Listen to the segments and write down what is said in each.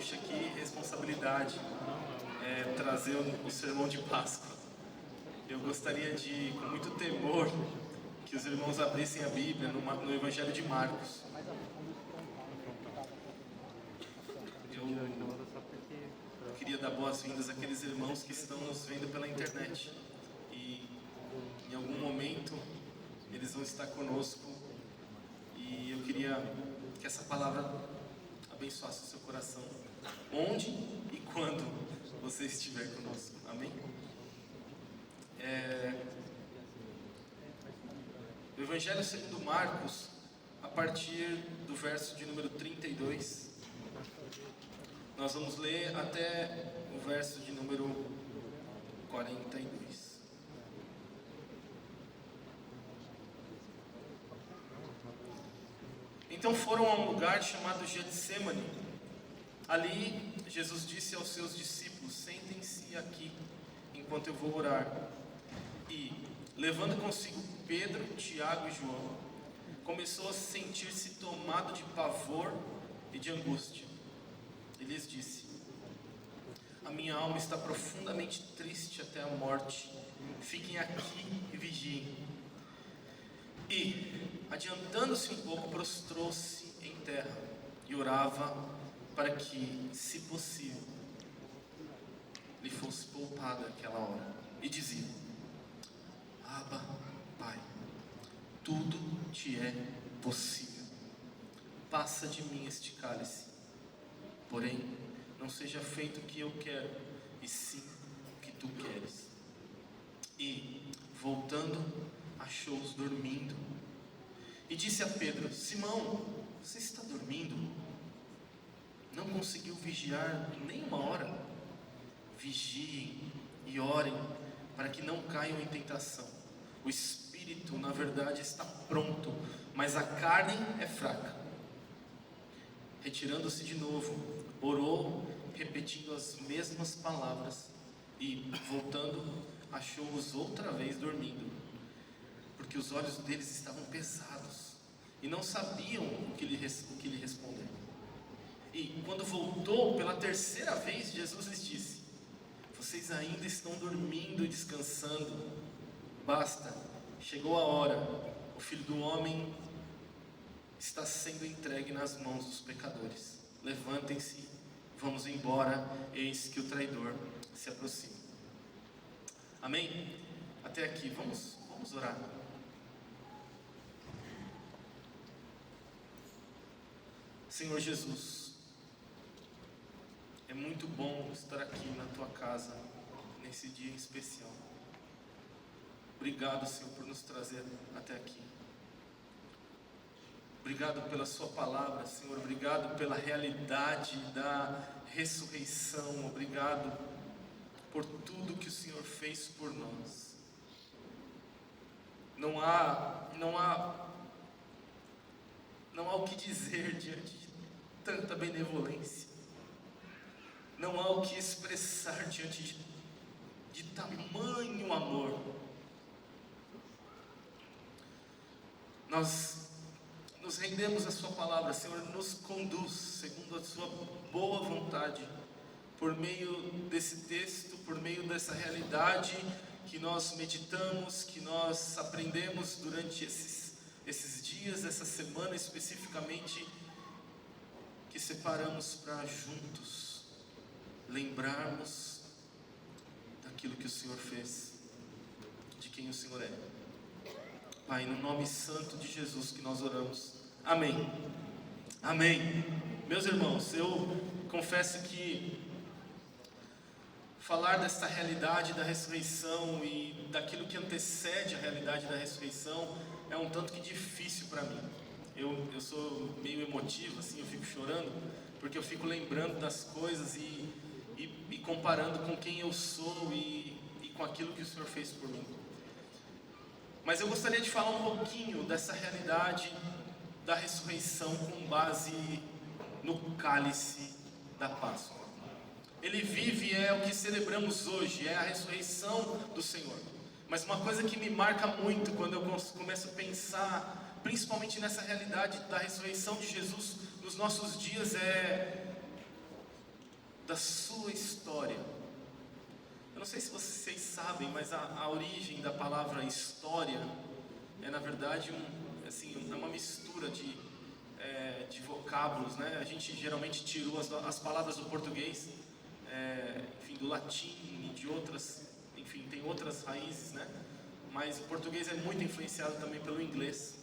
puxa, que responsabilidade trazer o sermão de Páscoa. Eu gostaria de, com muito temor, que os irmãos abrissem a Bíblia no Evangelho de Marcos. Eu queria dar boas-vindas àqueles irmãos que estão nos vendo pela internet. E em algum momento eles vão estar conosco. E eu queria que essa palavra abençoasse o seu coração, onde e quando você estiver conosco. Amém? O Evangelho segundo Marcos, a partir do verso de número 32, nós vamos ler até o verso de número 42. Então foram a um lugar chamado Getsemane. Ali Jesus disse aos seus discípulos: sentem-se aqui enquanto eu vou orar. E, levando consigo Pedro, Tiago e João, começou a sentir-se tomado de pavor e de angústia. E lhes disse: a minha alma está profundamente triste até a morte. Fiquem aqui e vigiem. E, adiantando-se um pouco, prostrou-se em terra e orava para que, se possível, lhe fosse poupada aquela hora. E dizia: Abba, Pai, tudo te é possível. Passa de mim este cálice. Porém, não seja feito o que eu quero, e sim o que tu queres. E, voltando, achou-os dormindo. E disse a Pedro: Simão, você está dormindo? Não conseguiu vigiar nem uma hora? Vigiem e orem, para que não caiam em tentação. O espírito, na verdade, está pronto, mas a carne é fraca. Retirando-se de novo, orou, repetindo as mesmas palavras. E, voltando, achou-os outra vez dormindo, porque os olhos deles estavam pesados e não sabiam o que lhe responder. E quando voltou pela terceira vez, Jesus lhes disse: vocês ainda estão dormindo e descansando? Basta, chegou a hora. O Filho do Homem está sendo entregue nas mãos dos pecadores. Levantem-se, vamos embora, eis que o traidor se aproxima. Amém? Até aqui, vamos orar. Senhor Jesus, é muito bom estar aqui na Tua casa, nesse dia especial. Obrigado, Senhor, por nos trazer até aqui. Obrigado pela Sua palavra, Senhor. Obrigado pela realidade da ressurreição. Obrigado por tudo que o Senhor fez por nós. Não há o que dizer diante de tanta benevolência. Não há o que expressar diante de tamanho amor. Nós nos rendemos à Sua palavra, Senhor. Nos conduz segundo a Sua boa vontade, por meio desse texto, por meio dessa realidade que nós meditamos, que nós aprendemos durante esses dias, essa semana especificamente, que separamos para juntos lembrarmos daquilo que o Senhor fez, de quem o Senhor é. Pai, no nome santo de Jesus que nós oramos. Amém. Amém. Meus irmãos, eu confesso que falar dessa realidade da ressurreição e daquilo que antecede a realidade da ressurreição é um tanto que difícil para mim. Eu sou meio emotivo, assim, eu fico chorando, porque eu fico lembrando das coisas e comparando com quem eu sou e com aquilo que o Senhor fez por mim. Mas eu gostaria de falar um pouquinho dessa realidade da ressurreição com base no cálice da Páscoa. Ele vive, é o que celebramos hoje, é a ressurreição do Senhor. Mas uma coisa que me marca muito quando eu começo a pensar, principalmente nessa realidade da ressurreição de Jesus nos nossos dias, é da sua história. Eu não sei se vocês sabem, mas a origem da palavra história é, na verdade, é uma mistura de vocábulos, né? A gente geralmente tirou as palavras do português, enfim, do latim e de outras, enfim, tem outras raízes, né? Mas o português é muito influenciado também pelo inglês.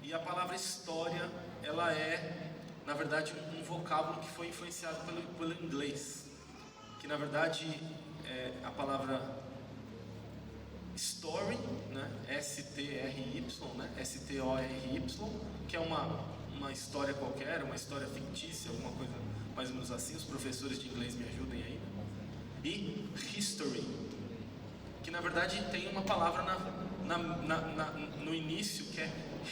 E a palavra história, ela é, na verdade, um vocábulo que foi influenciado pelo inglês, que na verdade é a palavra story, né? S-T-R-Y, né? S-T-O-R-Y, que é uma história qualquer, uma história fictícia, alguma coisa mais ou menos assim. Os professores de inglês me ajudem aí. E history, que na verdade tem uma palavra no início que é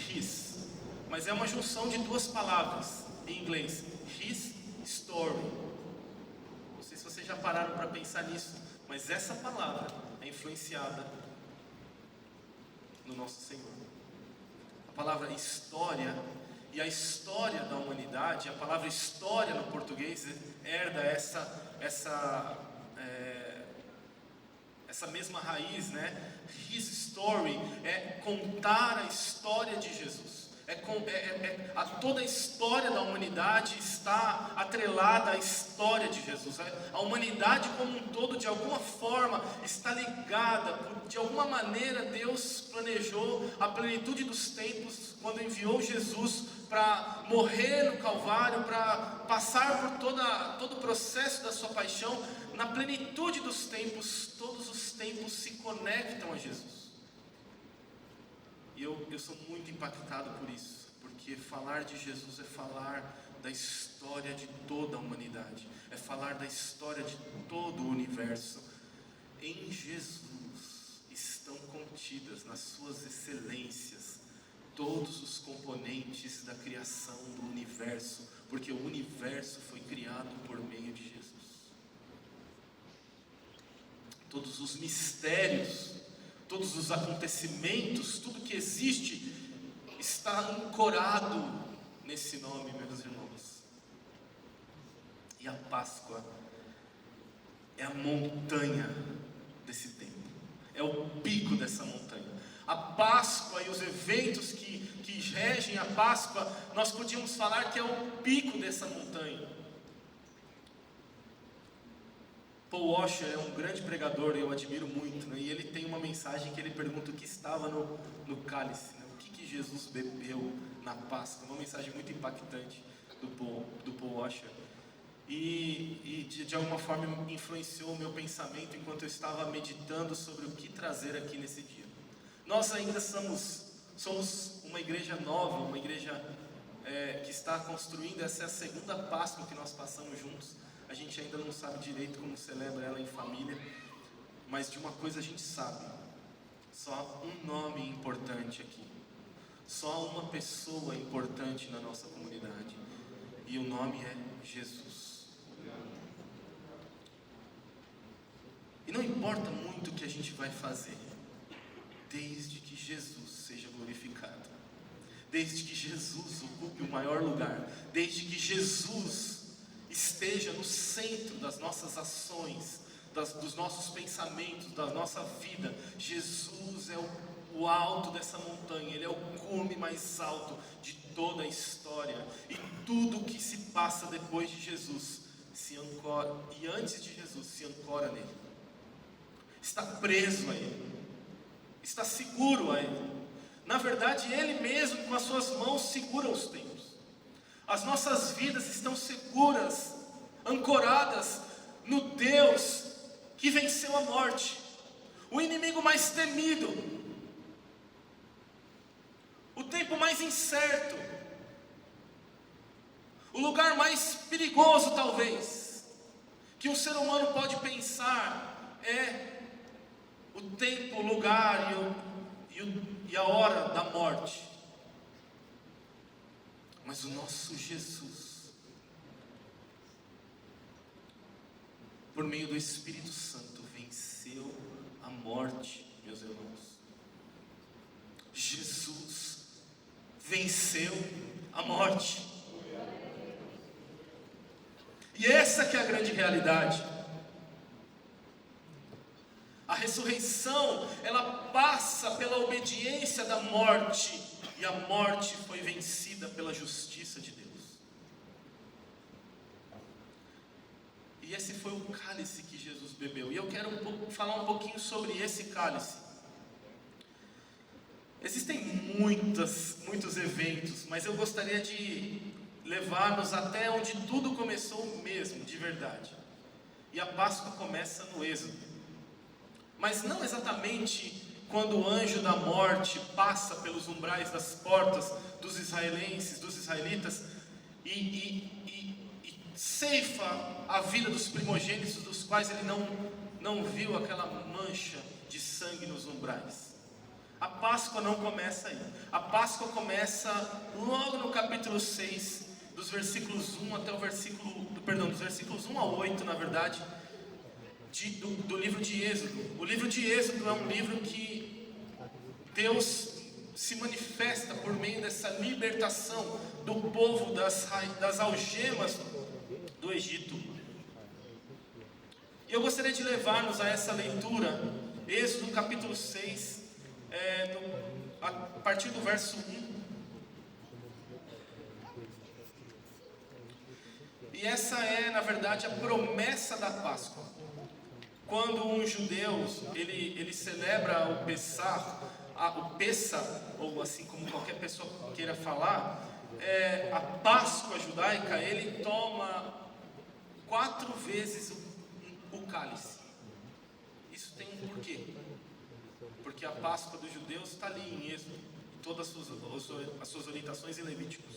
his, mas é uma junção de duas palavras em inglês, his story. Não sei se vocês já pararam para pensar nisso, mas essa palavra é influenciada no nosso Senhor. A palavra história e a história da humanidade, a palavra história no português herda essa mesma raiz, né? His story é contar a história de Jesus. Toda a história da humanidade está atrelada à história de Jesus. A humanidade como um todo, de alguma forma, está ligada. De alguma maneira, Deus planejou a plenitude dos tempos quando enviou Jesus para morrer no Calvário, para passar por todo o processo da sua paixão. Na plenitude dos tempos, todos os tempos se conectam a Jesus. E eu sou muito impactado por isso, porque falar de Jesus é falar da história de toda a humanidade, é falar da história de todo o universo. Em Jesus estão contidas nas suas excelências todos os componentes da criação do universo, porque o universo foi criado por meio de Jesus. Todos os mistérios, todos os acontecimentos, tudo que existe está ancorado nesse nome, meus irmãos. E a Páscoa é a montanha desse tempo, é o pico dessa montanha. A Páscoa e os eventos que regem a Páscoa, nós podíamos falar que é o pico dessa montanha. Paul Washer é um grande pregador, eu admiro muito, né? E ele tem uma mensagem que ele pergunta o que estava no cálice, né? O que Jesus bebeu na Páscoa, uma mensagem muito impactante do Paul Washer. E de alguma forma influenciou o meu pensamento enquanto eu estava meditando sobre o que trazer aqui nesse dia. Nós ainda somos uma igreja nova, uma igreja que está construindo. Essa é a segunda Páscoa que nós passamos juntos. A gente ainda não sabe direito como celebra ela em família, mas de uma coisa a gente sabe: só um nome importante aqui, só uma pessoa importante na nossa comunidade, e o nome é Jesus. E não importa muito o que a gente vai fazer, desde que Jesus seja glorificado, desde que Jesus ocupe o maior lugar, desde que Jesus esteja no centro das nossas ações, dos nossos pensamentos, da nossa vida. Jesus é o alto dessa montanha, Ele é o cume mais alto de toda a história, e tudo que se passa depois de Jesus se ancora, e antes de Jesus se ancora nele, está preso a Ele, está seguro a Ele. Na verdade, Ele mesmo com as suas mãos segura os tempos. As nossas vidas estão seguras, ancoradas no Deus que venceu a morte, o inimigo mais temido, o tempo mais incerto, o lugar mais perigoso talvez que um ser humano pode pensar é o tempo, o lugar e a hora da morte. Mas o nosso Jesus, por meio do Espírito Santo, venceu a morte, meus irmãos. Jesus venceu a morte. E essa que é a grande realidade. A ressurreição, ela passa pela obediência da morte, e a morte foi vencida pela justiça de Deus. E esse foi o cálice que Jesus bebeu. E eu quero falar um pouquinho sobre esse cálice. Existem muitos eventos, mas eu gostaria de levar-nos até onde tudo começou mesmo, de verdade. E a Páscoa começa no Êxodo. Mas não exatamente quando o anjo da morte passa pelos umbrais das portas dos israelitas, e ceifa a vida dos primogênitos, dos quais ele não viu aquela mancha de sangue nos umbrais. A Páscoa não começa aí. A Páscoa começa logo no capítulo 6, dos versículos 1 até dos versículos 1 a 8, na verdade, do livro de Êxodo. O livro de Êxodo é um livro que Deus se manifesta por meio dessa libertação do povo das algemas do Egito. E eu gostaria de levar-nos a essa leitura, Êxodo capítulo 6, a partir do verso 1. E essa é, na verdade, a promessa da Páscoa. Quando um judeu, ele celebra o Pessah, ou assim como qualquer pessoa queira falar, a Páscoa judaica, ele toma 4 vezes o cálice. Isso tem um porquê. Porque a Páscoa dos judeus está ali em Êxodo, todas as suas orientações em Levíticos.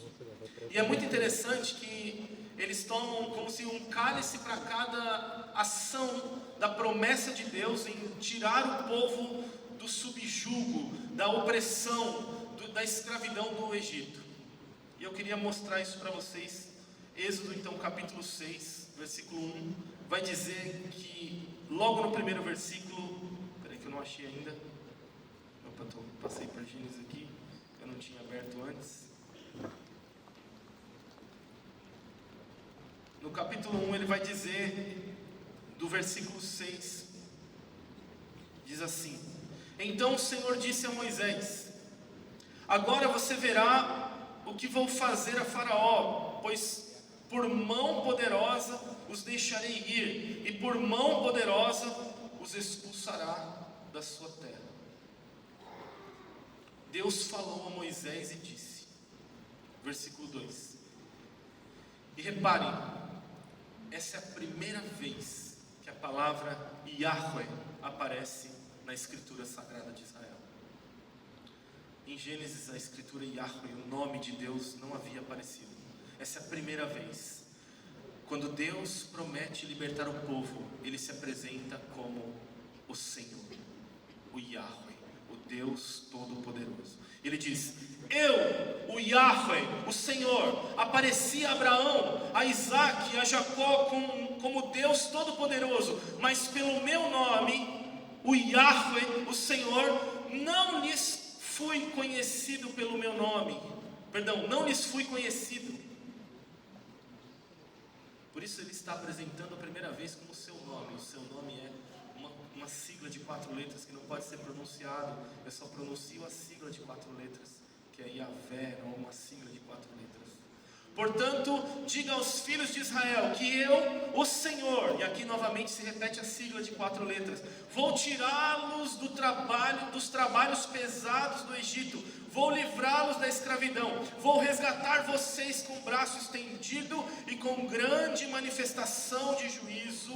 E é muito interessante que eles tomam como se um cálice para cada ação da promessa de Deus em tirar o povo do subjugo, da opressão, da escravidão do Egito. E eu queria mostrar isso para vocês. Êxodo, então, capítulo 6, versículo 1, vai dizer que, logo no primeiro versículo, peraí que eu não achei ainda, passei para Gênesis aqui, eu não tinha aberto antes. No capítulo 1 ele vai dizer, do versículo 6, diz assim: Então o Senhor disse a Moisés: Agora você verá o que vou fazer a Faraó, pois por mão poderosa os deixarei ir, e por mão poderosa os expulsará da sua terra. Deus falou a Moisés e disse, versículo 2, e reparem, essa é a primeira vez que a palavra Yahweh aparece na escritura sagrada de Israel. Em Gênesis, a escritura Yahweh, o nome de Deus, não havia aparecido. Essa é a primeira vez. Quando Deus promete libertar o povo, Ele se apresenta como o Senhor, o Yahweh, o Deus Todo-Poderoso. Ele diz: Eu, o Yahweh, o Senhor, apareci a Abraão, a Isaac e a Jacó como Deus Todo-Poderoso, mas pelo meu nome, o Yahweh, o Senhor, não lhes fui conhecido pelo meu nome. Não lhes fui conhecido. Por isso ele está apresentando a primeira vez como seu nome. O seu nome é uma sigla de 4 letras que não pode ser pronunciado. Eu só pronuncio a sigla de 4 letras, que é Yahvé, ou uma sigla de 4 letras. Portanto, diga aos filhos de Israel que eu, o Senhor, e aqui novamente se repete a sigla de 4 letras, vou tirá-los dos trabalhos pesados do Egito, vou livrá-los da escravidão, vou resgatar vocês com o braço estendido e com grande manifestação de juízo.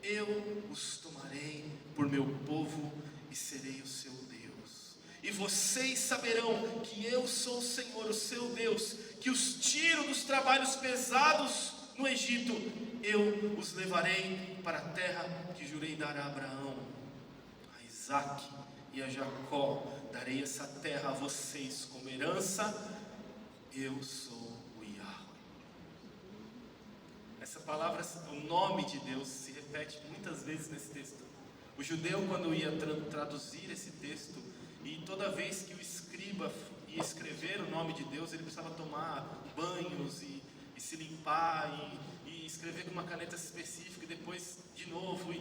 Eu os tomarei por meu povo e serei o seu Deus. E vocês saberão que eu sou o Senhor, o seu Deus, que os tiro dos trabalhos pesados no Egito. Eu os levarei para a terra que jurei dar a Abraão, a Isaac e a Jacó. Darei essa terra a vocês como herança. Eu sou o Yahweh. Essa palavra, o nome de Deus, se repete muitas vezes nesse texto. O judeu, quando ia traduzir esse texto, e toda vez que o escriba ia escrever o nome de Deus, ele precisava tomar banhos e se limpar e escrever com uma caneta específica e depois de novo,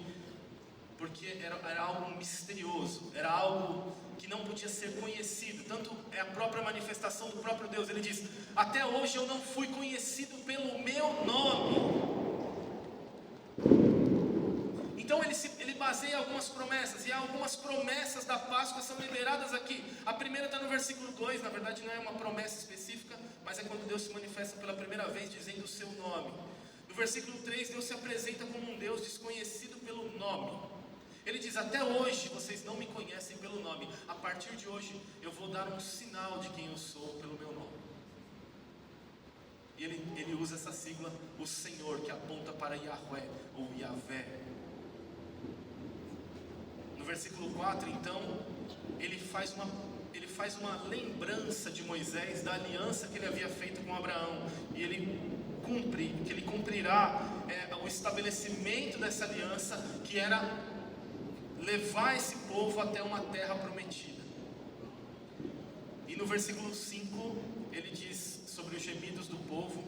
porque era algo misterioso, era algo que não podia ser conhecido. Tanto é a própria manifestação do próprio Deus. Ele diz: até hoje eu não fui conhecido pelo meu nome. Então ele baseia algumas promessas, e algumas promessas da Páscoa são liberadas aqui. A primeira está no versículo 2, na verdade não é uma promessa específica, mas é quando Deus se manifesta pela primeira vez dizendo o seu nome. No versículo 3, Deus se apresenta como um Deus desconhecido pelo nome. Ele diz: até hoje vocês não me conhecem pelo nome, a partir de hoje eu vou dar um sinal de quem eu sou pelo meu nome. E ele usa essa sigla, o Senhor, que aponta para Yahweh ou Yahvé. No versículo 4, então, ele faz uma lembrança de Moisés, da aliança que ele havia feito com Abraão, e ele cumprirá o estabelecimento dessa aliança, que era levar esse povo até uma terra prometida. E no versículo 5, ele diz sobre os gemidos do povo,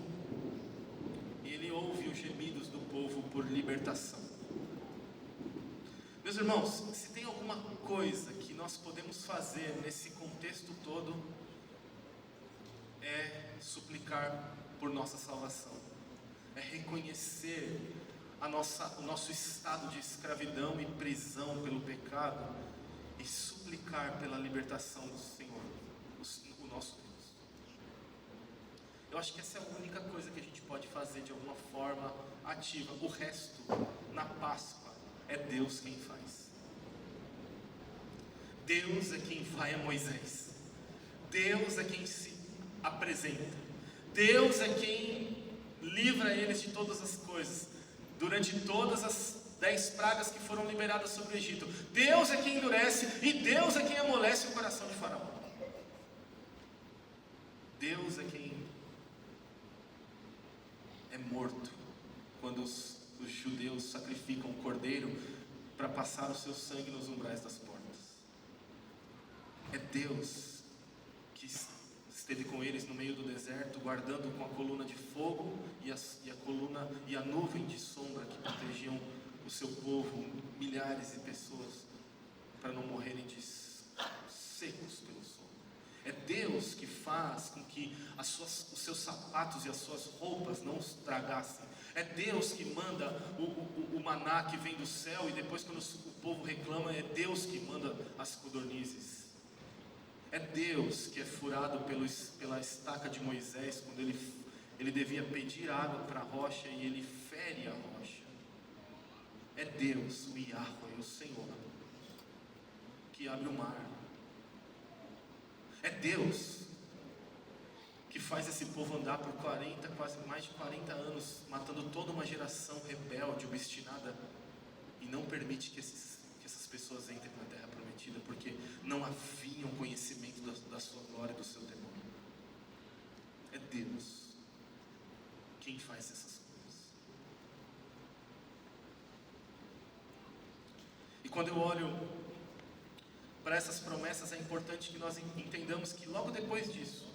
e ele ouve os gemidos do povo por libertação. Meus irmãos, se tem alguma coisa que nós podemos fazer nesse contexto todo, é suplicar por nossa salvação, é reconhecer o nosso estado de escravidão e prisão pelo pecado, e suplicar pela libertação do Senhor, o nosso Deus. Eu acho que essa é a única coisa que a gente pode fazer de alguma forma ativa. O resto, na Páscoa, é Deus quem faz. Deus é quem vai a Moisés. Deus é quem se apresenta. Deus é quem livra eles de todas as coisas. Durante todas as 10 pragas que foram liberadas sobre o Egito, Deus é quem endurece e Deus é quem amolece o coração de Faraó. Deus é quem é morto quando os judeus sacrificam o cordeiro para passar o seu sangue nos umbrais das portas. É Deus que esteve com eles no meio do deserto, guardando com a coluna de fogo e a nuvem de sombra que protegiam o seu povo, milhares de pessoas, para não morrerem de secos pelo sol. É Deus que faz com que os seus sapatos e as suas roupas não estragassem. É Deus que manda o maná que vem do céu, e depois, quando o povo reclama, é Deus que manda as codornizes. É Deus que é furado pela estaca de Moisés, quando ele devia pedir água para a rocha e ele fere a rocha. É Deus, o Yahweh, o Senhor, que abre o mar. É Deus que faz esse povo andar por quase mais de 40 anos, matando toda uma geração rebelde, obstinada, e não permite que essas pessoas entrem na terra prometida, porque não haviam conhecimento da sua glória e do seu temor. É Deus quem faz essas coisas. E quando eu olho para essas promessas, é importante que nós entendamos que logo depois disso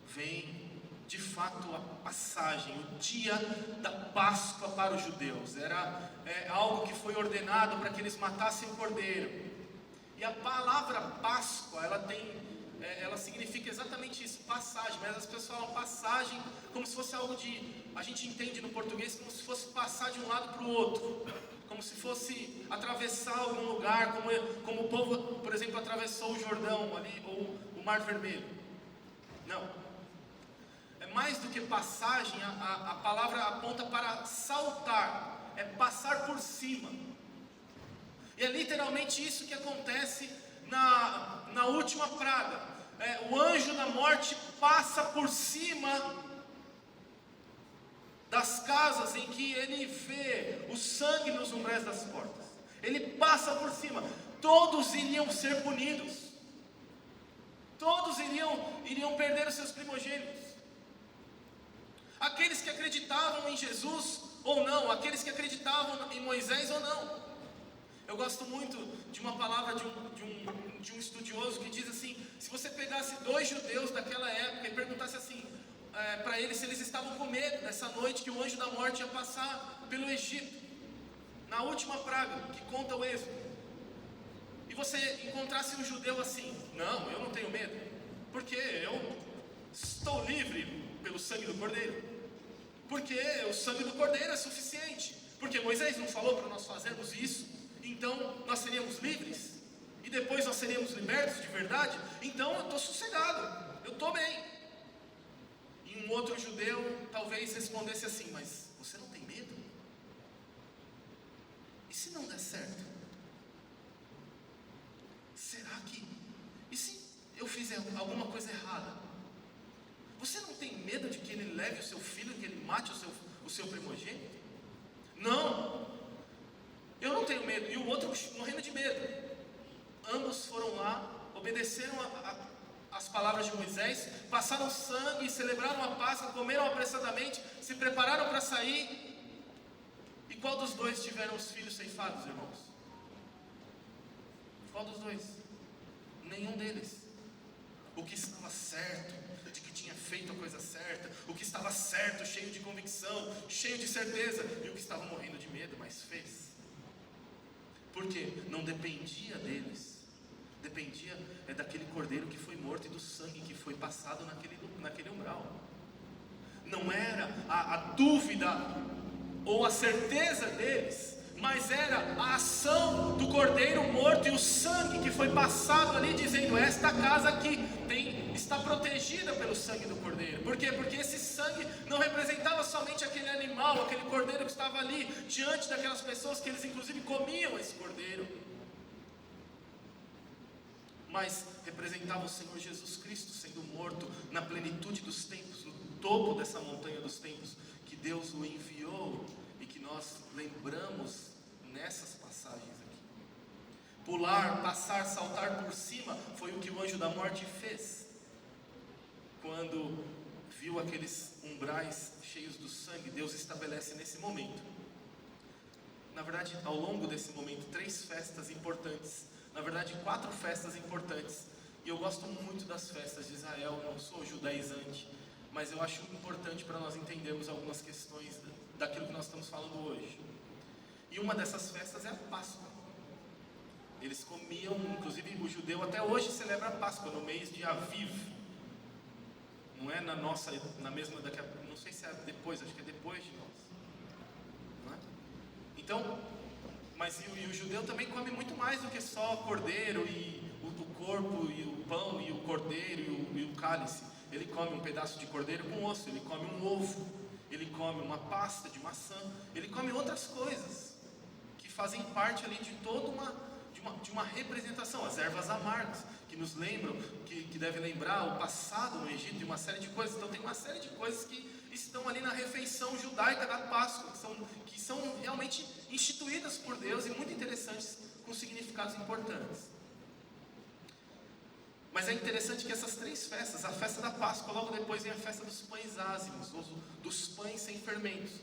vem de fato a passagem, o dia da Páscoa para os judeus. Era algo que foi ordenado para que eles matassem o cordeiro. E a palavra Páscoa, ela significa exatamente isso, passagem. Mas as pessoas falam passagem como se fosse algo a gente entende no português como se fosse passar de um lado para o outro, como se fosse atravessar algum lugar, como o povo, por exemplo, atravessou o Jordão ali, ou o Mar Vermelho. Não. É mais do que passagem, a palavra aponta para saltar, é passar por cima. E é literalmente isso que acontece na última praga. O anjo da morte passa por cima das casas em que ele vê o sangue nos umbrais das portas. Ele passa por cima. Todos iriam ser punidos. Todos iriam perder os seus primogênitos. Aqueles que acreditavam em Jesus ou não, aqueles que acreditavam em Moisés ou não. Eu gosto muito de uma palavra de um estudioso que diz assim: se você pegasse 2 judeus daquela época e perguntasse assim, para eles se eles estavam com medo dessa noite que o anjo da morte ia passar pelo Egito, na última praga que conta o Êxodo. E você encontrasse um judeu assim: não, eu não tenho medo, porque eu estou livre pelo sangue do Cordeiro, porque o sangue do Cordeiro é suficiente, porque Moisés não falou para nós fazermos isso, então nós seríamos livres, e depois nós seríamos libertos de verdade, então eu estou sossegado, eu estou bem. E um outro judeu talvez respondesse assim: mas você não tem medo? E se não der certo? Será que... E se eu fizer alguma coisa errada? Você não tem medo de que ele leve o seu filho, que ele mate o seu primogênito? Não, eu não tenho medo. E o outro morrendo de medo. Ambos foram lá, obedeceram as palavras de Moisés, passaram sangue, celebraram a Páscoa, comeram apressadamente, se prepararam para sair. E qual dos dois tiveram os filhos ceifados, irmãos? Qual dos dois? Nenhum deles. O que estava certo, de que tinha feito a coisa certa, o que estava certo, cheio de convicção, cheio de certeza, e o que estava morrendo de medo, mas fez. Porque não dependia deles, dependia daquele cordeiro que foi morto e do sangue que foi passado naquele umbral. Não era a dúvida ou a certeza deles, mas era a ação do cordeiro morto e o sangue que foi passado ali, dizendo: esta casa aqui está protegida pelo sangue do cordeiro. Por quê? Porque esse sangue não representava somente aquele animal, aquele cordeiro que estava ali diante daquelas pessoas, que eles inclusive comiam esse cordeiro, mas representava o Senhor Jesus Cristo sendo morto na plenitude dos tempos, no topo dessa montanha dos tempos, que Deus o enviou e que nós lembramos nessas passagens aqui. Pular, passar, saltar por cima foi o que o anjo da morte fez quando viu aqueles umbrais cheios do sangue. Deus estabelece nesse momento, na verdade ao longo desse momento, 3 festas importantes, na verdade 4 festas importantes. E eu gosto muito das festas de Israel, não sou judaizante, mas eu acho importante para nós entendermos algumas questões daquilo que nós estamos falando hoje. E uma dessas festas é a Páscoa. Eles comiam, inclusive o judeu até hoje celebra a Páscoa no mês de Aviv. Não é na mesma, não sei se é depois, acho que é depois de nós, não é? Então, mas o judeu também come muito mais do que só cordeiro e o corpo e o pão e o cordeiro e o cálice. Ele come um pedaço de cordeiro com osso, ele come um ovo, ele come uma pasta de maçã, ele come outras coisas que fazem parte ali de toda uma representação. As ervas amargas, que nos lembram, que devem lembrar o passado no Egito e uma série de coisas. Então tem uma série de coisas que estão ali na refeição judaica da Páscoa, que são realmente instituídas por Deus e muito interessantes, com significados importantes. Mas é interessante que essas 3 festas, a festa da Páscoa, logo depois vem a festa dos pães ázimos, dos pães sem fermentos,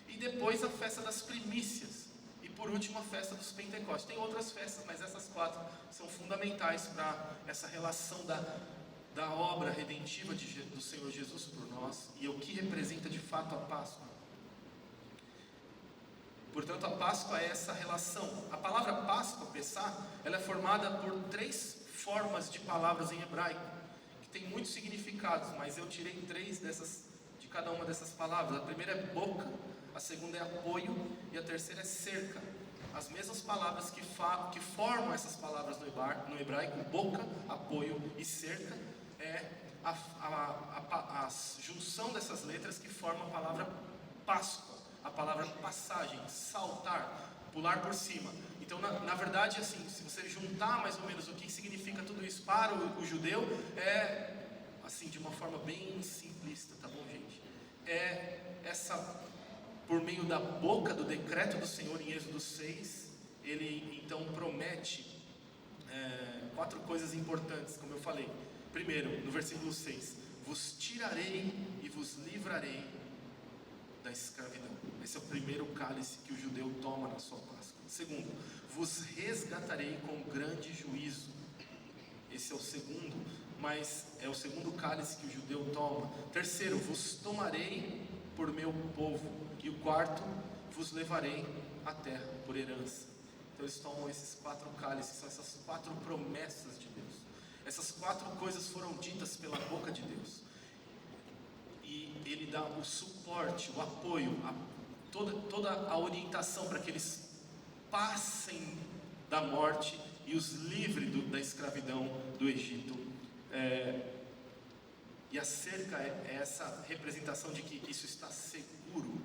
e depois a festa das primícias, e por último a festa dos Pentecostes. Tem outras festas, mas essas 4 são fundamentais para essa relação da obra redentiva do Senhor Jesus por nós, e o que representa de fato a Páscoa. Portanto, a Páscoa é essa relação. A palavra Páscoa, Pessah, ela é formada por 3 formas de palavras em hebraico, que tem muitos significados, mas eu tirei 3 de cada uma dessas palavras. A primeira é boca, a segunda é apoio e a terceira é cerca. As mesmas palavras que formam essas palavras no hebraico, boca, apoio e cerca, é a junção dessas letras que forma a palavra Páscoa, a palavra passagem, saltar, pular por cima. Então, na verdade, assim, se você juntar mais ou menos o que significa tudo isso para o judeu, é, assim, de uma forma bem simplista, tá bom, gente? É por meio da boca do decreto do Senhor em Êxodo 6, ele então promete 4 coisas importantes, como eu falei. Primeiro, no versículo 6, vos tirarei e vos livrarei da escravidão. Esse é o primeiro cálice que o judeu toma na sua Páscoa. Segundo, vos resgatarei com grande juízo. Esse é o segundo mas é o segundo cálice que o judeu toma. Terceiro, vos tomarei por meu povo. E o quarto, vos levarei à terra por herança. Então eles tomam esses 4 cálices, são essas 4 promessas de Deus. Essas 4 coisas foram ditas pela boca de Deus. E Ele dá o suporte, o apoio, toda a orientação para que eles passem da morte e os livre da escravidão do Egito. E a cerca é essa representação de que isso está seguro.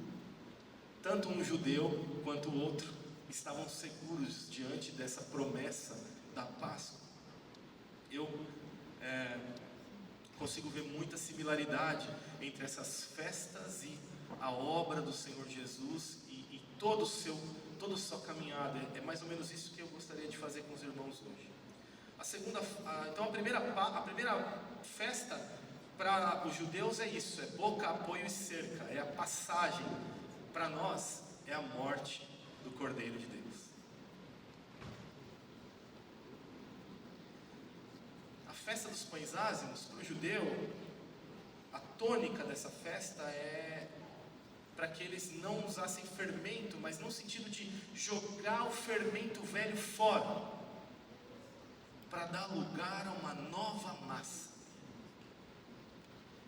Tanto um judeu quanto o outro estavam seguros diante dessa promessa da Páscoa. Eu consigo ver muita similaridade entre essas festas e a obra do Senhor Jesus e toda a sua caminhada. É mais ou menos isso que eu gostaria de fazer com os irmãos hoje. Então a primeira festa para os judeus é isso, é boca, apoio e cerca, é a passagem. Para nós é a morte do Cordeiro de Deus. A festa dos pães ázimos, para o judeu, a tônica dessa festa é para que eles não usassem fermento, mas no sentido de jogar o fermento velho fora, para dar lugar a uma nova massa.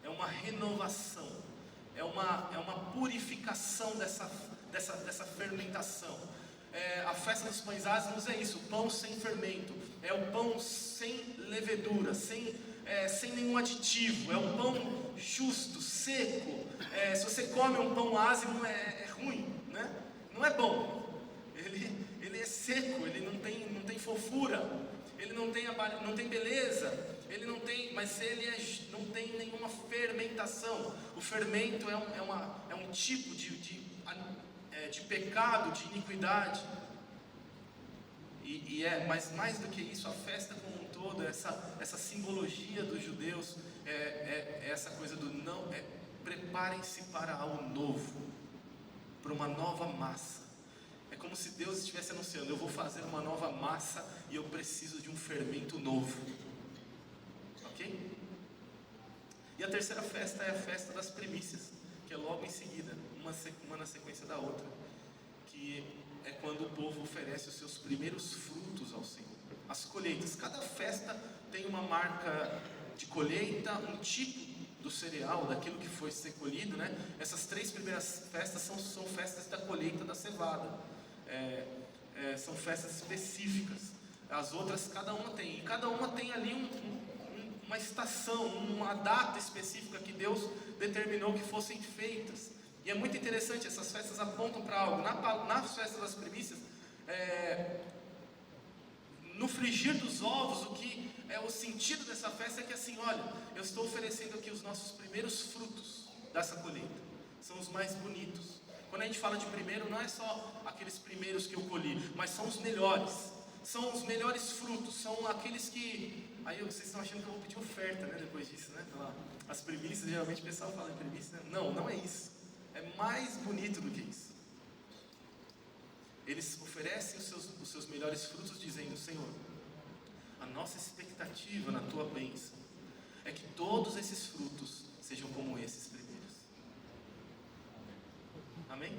É uma renovação, é uma purificação dessa fermentação. A festa dos pães ázimos é isso, o pão sem fermento, é o pão sem levedura, sem nenhum aditivo, é um pão justo, seco. Se você come um pão ázimo é ruim, né? Não é bom, ele é seco, ele não tem fofura, ele não tem beleza, mas ele não tem nenhuma fermentação. O fermento é um tipo de pecado, de iniquidade. Mas mais do que isso, a festa como um todo, essa simbologia dos judeus, essa coisa do não, preparem-se para algo novo, para uma nova massa. É como se Deus estivesse anunciando: eu vou fazer uma nova massa e eu preciso de um fermento novo. Ok? E a terceira festa é a festa das primícias, que é logo em seguida, uma na sequência da outra, que é quando o povo oferece os seus primeiros frutos ao Senhor. As colheitas, cada festa tem uma marca de colheita, um tipo do cereal, daquilo que foi ser colhido, né? Essas 3 primeiras festas são festas da colheita da cevada, são festas específicas. As outras, cada uma tem ali uma estação, uma data específica que Deus determinou que fossem feitas. E é muito interessante, essas festas apontam para algo. Nas festas das primícias, no frigir dos ovos, o que é o sentido dessa festa é que assim, olha, eu estou oferecendo aqui os nossos primeiros frutos dessa colheita, são os mais bonitos. Quando a gente fala de primeiro, não é só aqueles primeiros que eu colhi, mas são os melhores frutos, são aqueles que... Aí vocês estão achando que eu vou pedir oferta, né, depois disso, né? As primícias, geralmente o pessoal fala em primícia, né? Não é isso. É mais bonito do que isso. Eles oferecem os seus melhores frutos, dizendo: Senhor, a nossa expectativa na tua bênção é que todos esses frutos sejam como esses primeiros. Amém?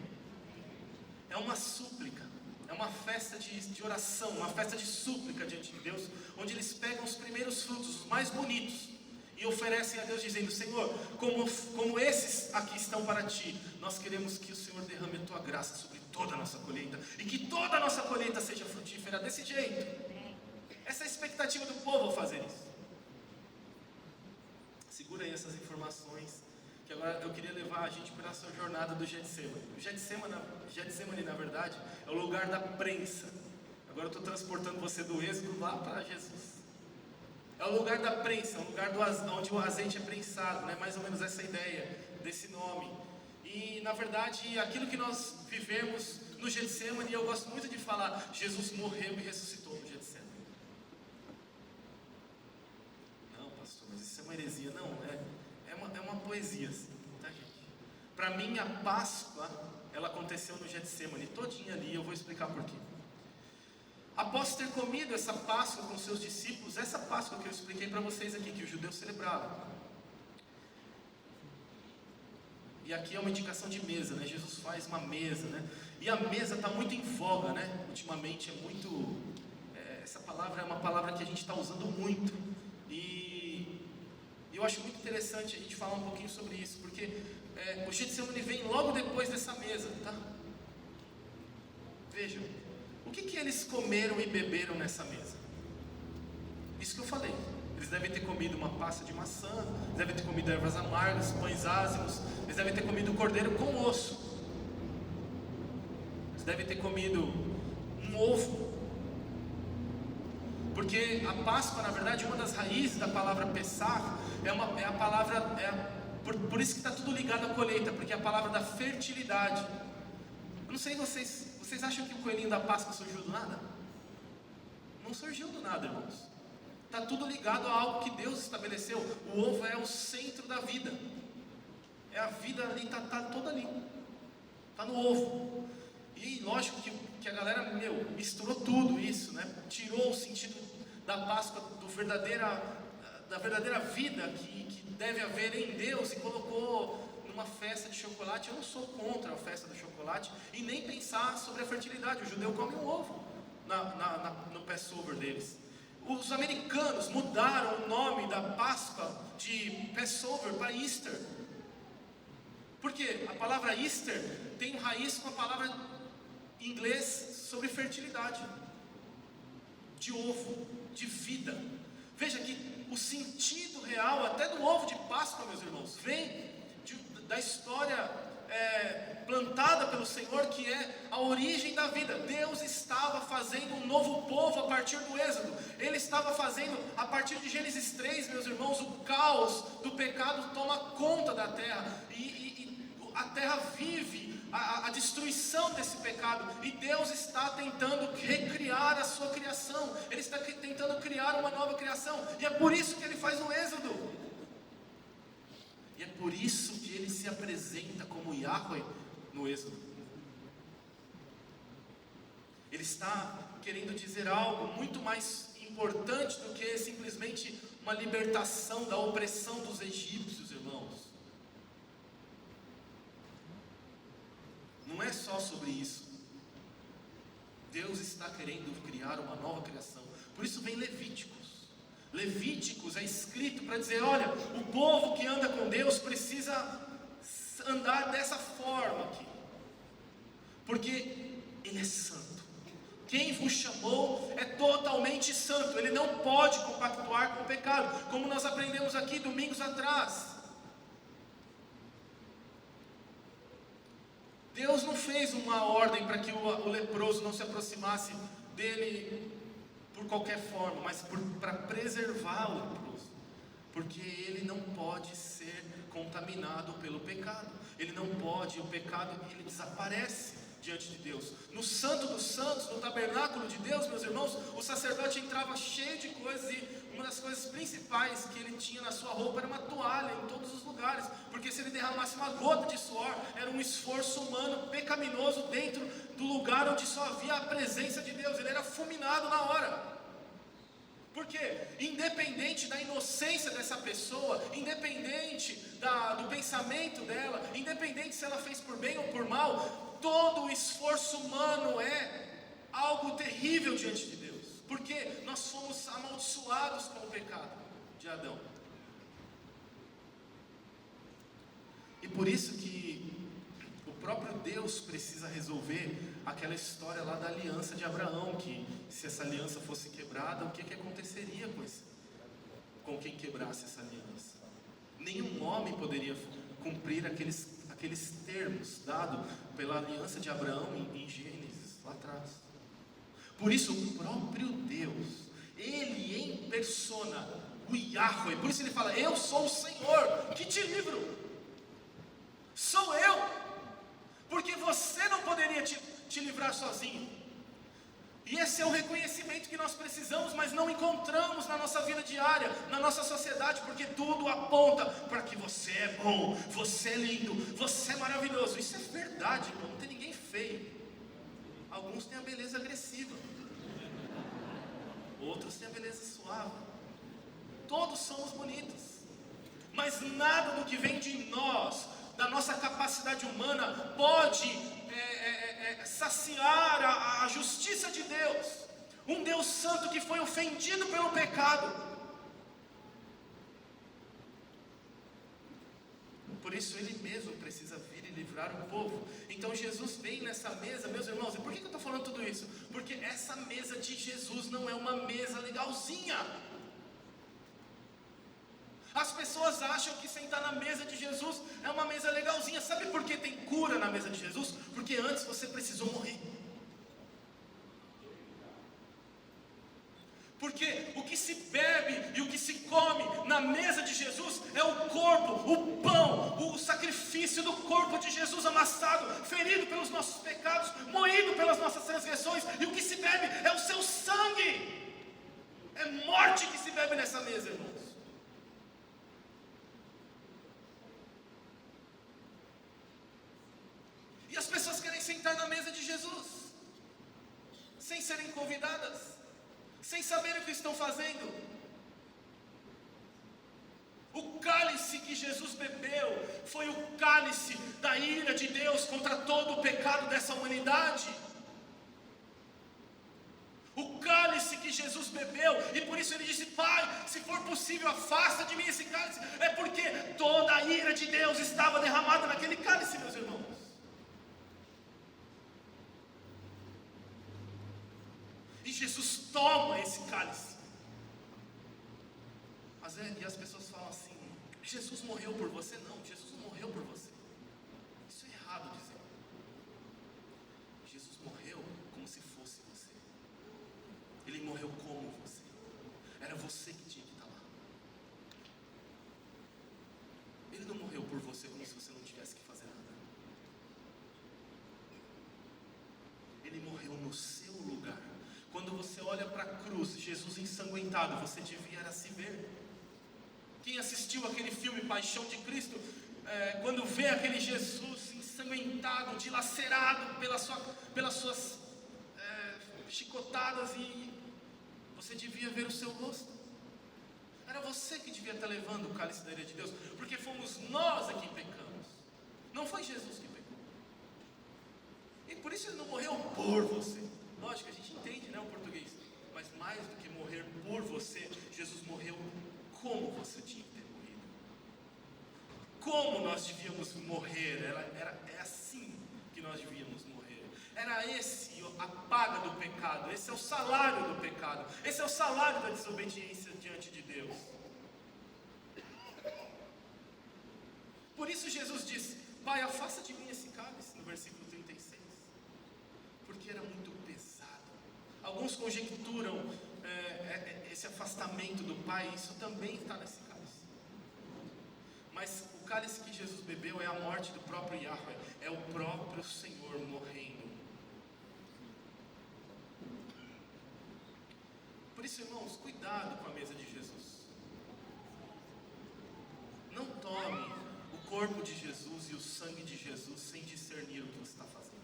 É uma súplica, é uma festa de oração, uma festa de súplica diante de Deus, onde eles pegam os primeiros frutos, os mais bonitos, e oferecem a Deus dizendo: Senhor, como esses aqui estão para Ti, nós queremos que o Senhor derrame a Tua graça sobre toda a nossa colheita, e que toda a nossa colheita seja frutífera desse jeito. Essa é a expectativa do povo ao fazer isso. Segura aí essas informações, que agora eu queria levar a gente para a nossa jornada do Getsemane. O Getsemane, na verdade, é o lugar da prensa. Agora eu estou transportando você do Êxodo lá para Jesus. É o lugar da prensa, o lugar onde o azeite é prensado, né? Mais ou menos essa ideia desse nome. E na verdade, aquilo que nós vivemos no Getsemane, eu gosto muito de falar: Jesus morreu e ressuscitou no Getsemane. Não, pastor, mas isso é uma heresia. Não, é uma poesia, assim, tá, gente? Para mim, a Páscoa, ela aconteceu no Getsemane, todinha ali. Eu vou explicar por quê. após ter comido essa Páscoa com seus discípulos, essa Páscoa que eu expliquei para vocês aqui, que os judeus celebravam. E aqui é uma indicação de mesa, né? Jesus faz uma mesa, né? E a mesa está muito em voga, né? Ultimamente é muito... essa palavra é uma palavra que a gente está usando muito. E eu acho muito interessante a gente falar um pouquinho sobre isso, porque o Getsemane vem logo depois dessa mesa, tá? Vejam, o que eles comeram e beberam nessa mesa? Isso que eu falei. Eles devem ter comido uma pasta de maçã, eles devem ter comido ervas amargas, pães ázimos, eles devem ter comido cordeiro com osso, eles devem ter comido um ovo, porque a Páscoa, na verdade, uma das raízes da palavra Pessach é a palavra, por isso que está tudo ligado à colheita, porque é a palavra da fertilidade. Eu não sei, vocês acham que o coelhinho da Páscoa surgiu do nada? Não surgiu do nada, irmãos. Está tudo ligado a algo que Deus estabeleceu. O ovo é o centro da vida. É a vida ali, está toda ali. Está no ovo. E lógico que a galera, misturou tudo isso, né? Tirou o sentido da Páscoa da verdadeira vida que deve haver em Deus e colocou numa festa de chocolate. Eu não sou contra a festa do chocolate e nem pensar sobre a fertilidade. O judeu come um ovo no Passover deles. Os americanos mudaram o nome da Páscoa de Passover para Easter. Por quê? A palavra Easter tem raiz com a palavra em inglês sobre fertilidade, de ovo, de vida. Veja que o sentido real até do ovo de Páscoa, meus irmãos, vem da história plantada pelo Senhor, que é a origem da vida. Deus estava fazendo um novo povo a partir do Êxodo. Ele estava fazendo, a partir de Gênesis 3, meus irmãos, o caos do pecado toma conta da terra, e a terra vive a destruição desse pecado, e Deus está tentando recriar a sua criação. Ele está tentando criar uma nova criação, e é por isso que Ele faz o Êxodo. E é por isso que Ele se apresenta como Yahweh no Êxodo. Ele está querendo dizer algo muito mais importante do que simplesmente uma libertação da opressão dos egípcios, irmãos. Não é só sobre isso. Deus está querendo criar uma nova criação. Por isso vem Levíticos é escrito para dizer: olha, o povo que anda com Deus precisa andar dessa forma aqui, porque Ele é santo. Quem vos chamou é totalmente santo. Ele não pode compactuar com o pecado, como nós aprendemos aqui domingos atrás. Deus não fez uma ordem para que o leproso não se aproximasse dele por qualquer forma, mas para preservar o leproso, porque ele não pode ser contaminado pelo pecado. Ele não pode, o pecado, ele desaparece diante de Deus. No Santo dos Santos, no tabernáculo de Deus, meus irmãos, o sacerdote entrava cheio de coisas, e uma das coisas principais que ele tinha na sua roupa era uma toalha em todos os lugares, porque se ele derramasse uma gota de suor, era um esforço humano pecaminoso dentro do lugar onde só havia a presença de Deus. Ele era fulminado na hora. Porque independente da inocência dessa pessoa, independente do pensamento dela, independente se ela fez por bem ou por mal, todo o esforço humano é algo terrível diante de Deus, porque nós fomos amaldiçoados com o pecado de Adão. E por isso que o próprio Deus precisa resolver aquela história lá da aliança de Abraão, que se essa aliança fosse quebrada, o que aconteceria com quem quebrasse essa aliança? Nenhum homem poderia cumprir aqueles termos dados pela aliança de Abraão em Gênesis, lá atrás. Por isso o próprio Deus, Ele em persona, o Yahweh, por isso Ele fala: eu sou o Senhor que te livro, sou eu, porque você não poderia te livrar sozinho. E esse é o reconhecimento que nós precisamos, mas não encontramos na nossa vida diária, na nossa sociedade, porque tudo aponta para que você é bom, você é lindo, você é maravilhoso. Isso é verdade, irmão, não tem ninguém feio. Alguns têm a beleza agressiva. outros têm a beleza suave. Todos somos bonitos, mas nada do que vem de nós, da nossa capacidade humana, pode saciar a justiça de Deus. Um Deus santo que foi ofendido pelo pecado. Por isso Ele mesmo precisa vir e livrar o povo. Então Jesus vem nessa mesa, meus irmãos. E por que eu estou falando tudo isso? Porque essa mesa de Jesus não é uma mesa legalzinha. As pessoas acham que sentar na mesa de Jesus é uma mesa legalzinha. Sabe por que tem cura na mesa de Jesus? Porque antes você precisou morrer. Porque o que se bebe e o que se come na mesa de Jesus é o corpo, o pão, o sacrifício do corpo de Jesus amassado, ferido pelos nossos pecados, moído pelas nossas transgressões. E o que se bebe é o seu sangue. É morte que se bebe nessa mesa, irmãos. E as pessoas querem sentar na mesa de Jesus, sem serem convidadas, sem saber o que estão fazendo. O cálice que Jesus bebeu foi o cálice da ira de Deus contra todo o pecado dessa humanidade. O cálice que Jesus bebeu, e por isso Ele disse: Pai, se for possível, afasta de mim esse cálice. É porque toda a ira de Deus estava derramada naquele cálice, meus irmãos. E Jesus toma esse cálice. E as pessoas falam assim: Jesus morreu por você. Não, Jesus não morreu por você. Isso é errado dizer. Jesus morreu como se fosse você. Ele morreu como você. Era você que tinha que estar lá. Ele não morreu por você como se você não tivesse que fazer nada. Ele morreu no seu lugar. Quando você olha para a cruz, Jesus ensanguentado, você devia era se ver. Quem assistiu aquele filme Paixão de Cristo, quando vê aquele Jesus ensanguentado, dilacerado pelas suas chicotadas, e você devia ver o seu rosto. Era você que devia estar levando o cálice da ira de Deus, porque fomos nós aqui que pecamos. Não foi Jesus que pecou. E por isso Ele não morreu por você. Lógico, a gente entende, né, o português. Mas mais do que morrer por você, Jesus morreu como você tinha que ter morrido. Como nós devíamos morrer. É assim que nós devíamos morrer. Era esse a paga do pecado. Esse é o salário do pecado. Esse é o salário da desobediência diante de Deus. Por isso Jesus disse: Pai, afasta de mim esse cálice, no versículo 36. Porque era muito pesado. Alguns conjecturam esse afastamento do Pai. Isso também está nesse cálice. Mas o cálice que Jesus bebeu é a morte do próprio Yahweh. É o próprio Senhor morrendo. Por isso, irmãos, cuidado com a mesa de Jesus. Não tome o corpo de Jesus e o sangue de Jesus sem discernir o que você está fazendo.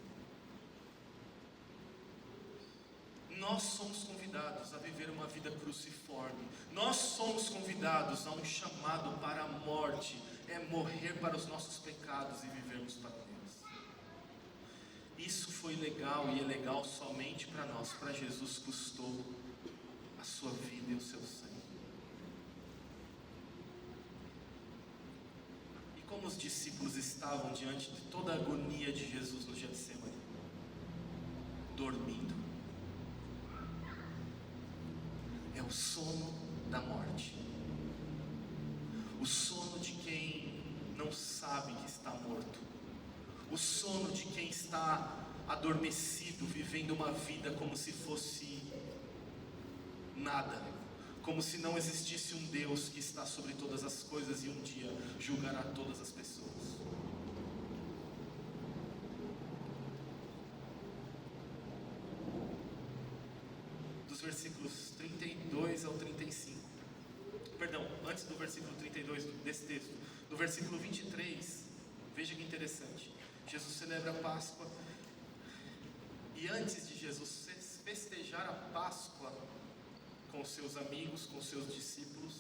Nós somos convidados a viver uma vida cruciforme. Nós somos convidados a um chamado para a morte. É morrer para os nossos pecados e vivermos para Deus. Isso foi legal e é legal somente para nós. Para Jesus custou a sua vida e o seu sangue. E como os discípulos estavam diante de toda a agonia de Jesus no Getsemane? Dormindo. É o sono da morte. O sono de quem não sabe que está morto. O sono de quem está adormecido, vivendo uma vida como se fosse nada. Como se não existisse um Deus que está sobre todas as coisas e um dia julgará todas as pessoas. Dos versículos 32 ao 35. Perdão, antes do versículo 32 desse texto, do versículo 23, veja que interessante. Jesus celebra a Páscoa, e antes de Jesus festejar a Páscoa, com seus amigos, com seus discípulos.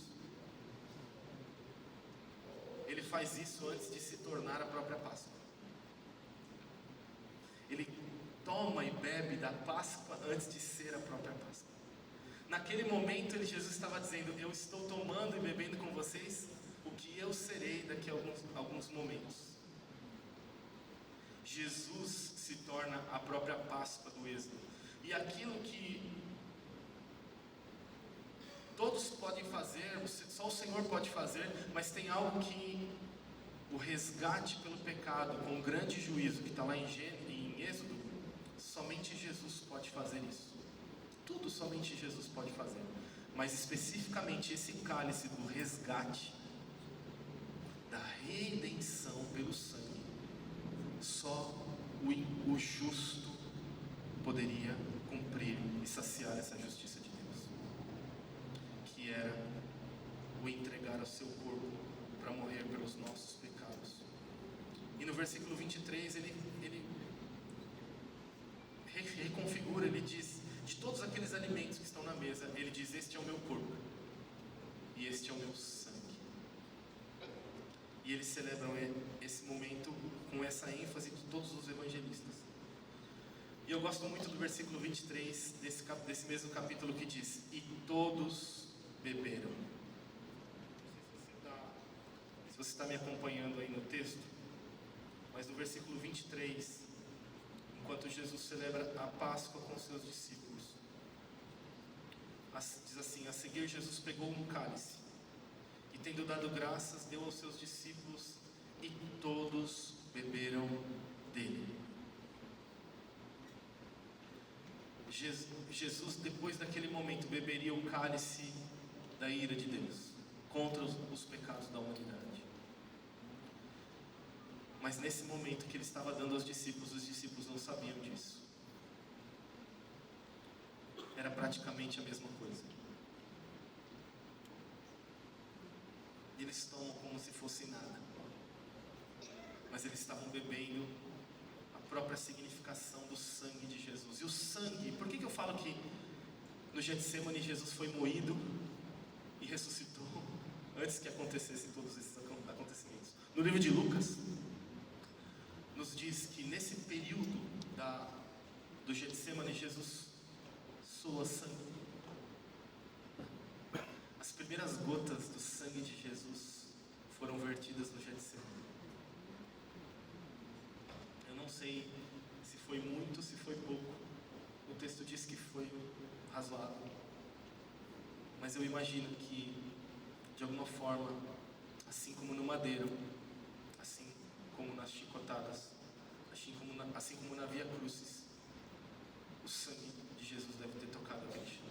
Ele faz isso antes de se tornar a própria Páscoa. Ele toma e bebe da Páscoa antes de ser a própria Páscoa. Naquele momento, Jesus estava dizendo: eu estou tomando e bebendo com vocês o que eu serei daqui a alguns momentos. Jesus se torna a própria Páscoa do Êxodo. E aquilo que todos podem fazer, só o Senhor pode fazer, mas tem algo que o resgate pelo pecado, com o grande juízo que está lá em Êxodo, somente Jesus pode fazer isso. Tudo somente Jesus pode fazer. Mas especificamente esse cálice do resgate, da redenção pelo sangue, só o justo poderia cumprir e saciar essa justiça de Deus, que era o entregar o seu corpo para morrer pelos nossos pecados. E no versículo 23 ele reconfigura, ele diz: de todos aqueles alimentos que estão na mesa, ele diz: este é o meu corpo e este é o meu sangue. E eles celebram esse momento com essa ênfase de todos os evangelistas. E eu gosto muito do versículo 23 desse mesmo capítulo, que diz: e todos beberam. Se você está me acompanhando aí no texto, mas no versículo 23, enquanto Jesus celebra a Páscoa com seus discípulos, diz assim: a seguir Jesus pegou um cálice e, tendo dado graças, deu aos seus discípulos, e todos beberam dele. Jesus, depois daquele momento, beberia o cálice da ira de Deus contra os pecados da humanidade. Mas nesse momento que ele estava dando aos discípulos, os discípulos não sabiam disso. Era praticamente a mesma coisa. Eles tomam como se fosse nada, mas eles estavam bebendo a própria significação do sangue de Jesus. E o sangue, por que eu falo que no Getsemane Jesus foi moído e ressuscitou antes que acontecessem todos esses acontecimentos? No livro de Lucas nos diz que nesse período do Getsemane, Jesus soa sangue. As primeiras gotas do sangue de Jesus foram vertidas no Getsemane. Eu não sei se foi muito, se foi pouco. O texto diz que foi razoável. Mas eu imagino que, de alguma forma, assim como no madeiro, assim como nas chicotadas, assim como na Via Crucis, o sangue de Jesus deve ter tocado aquele chão.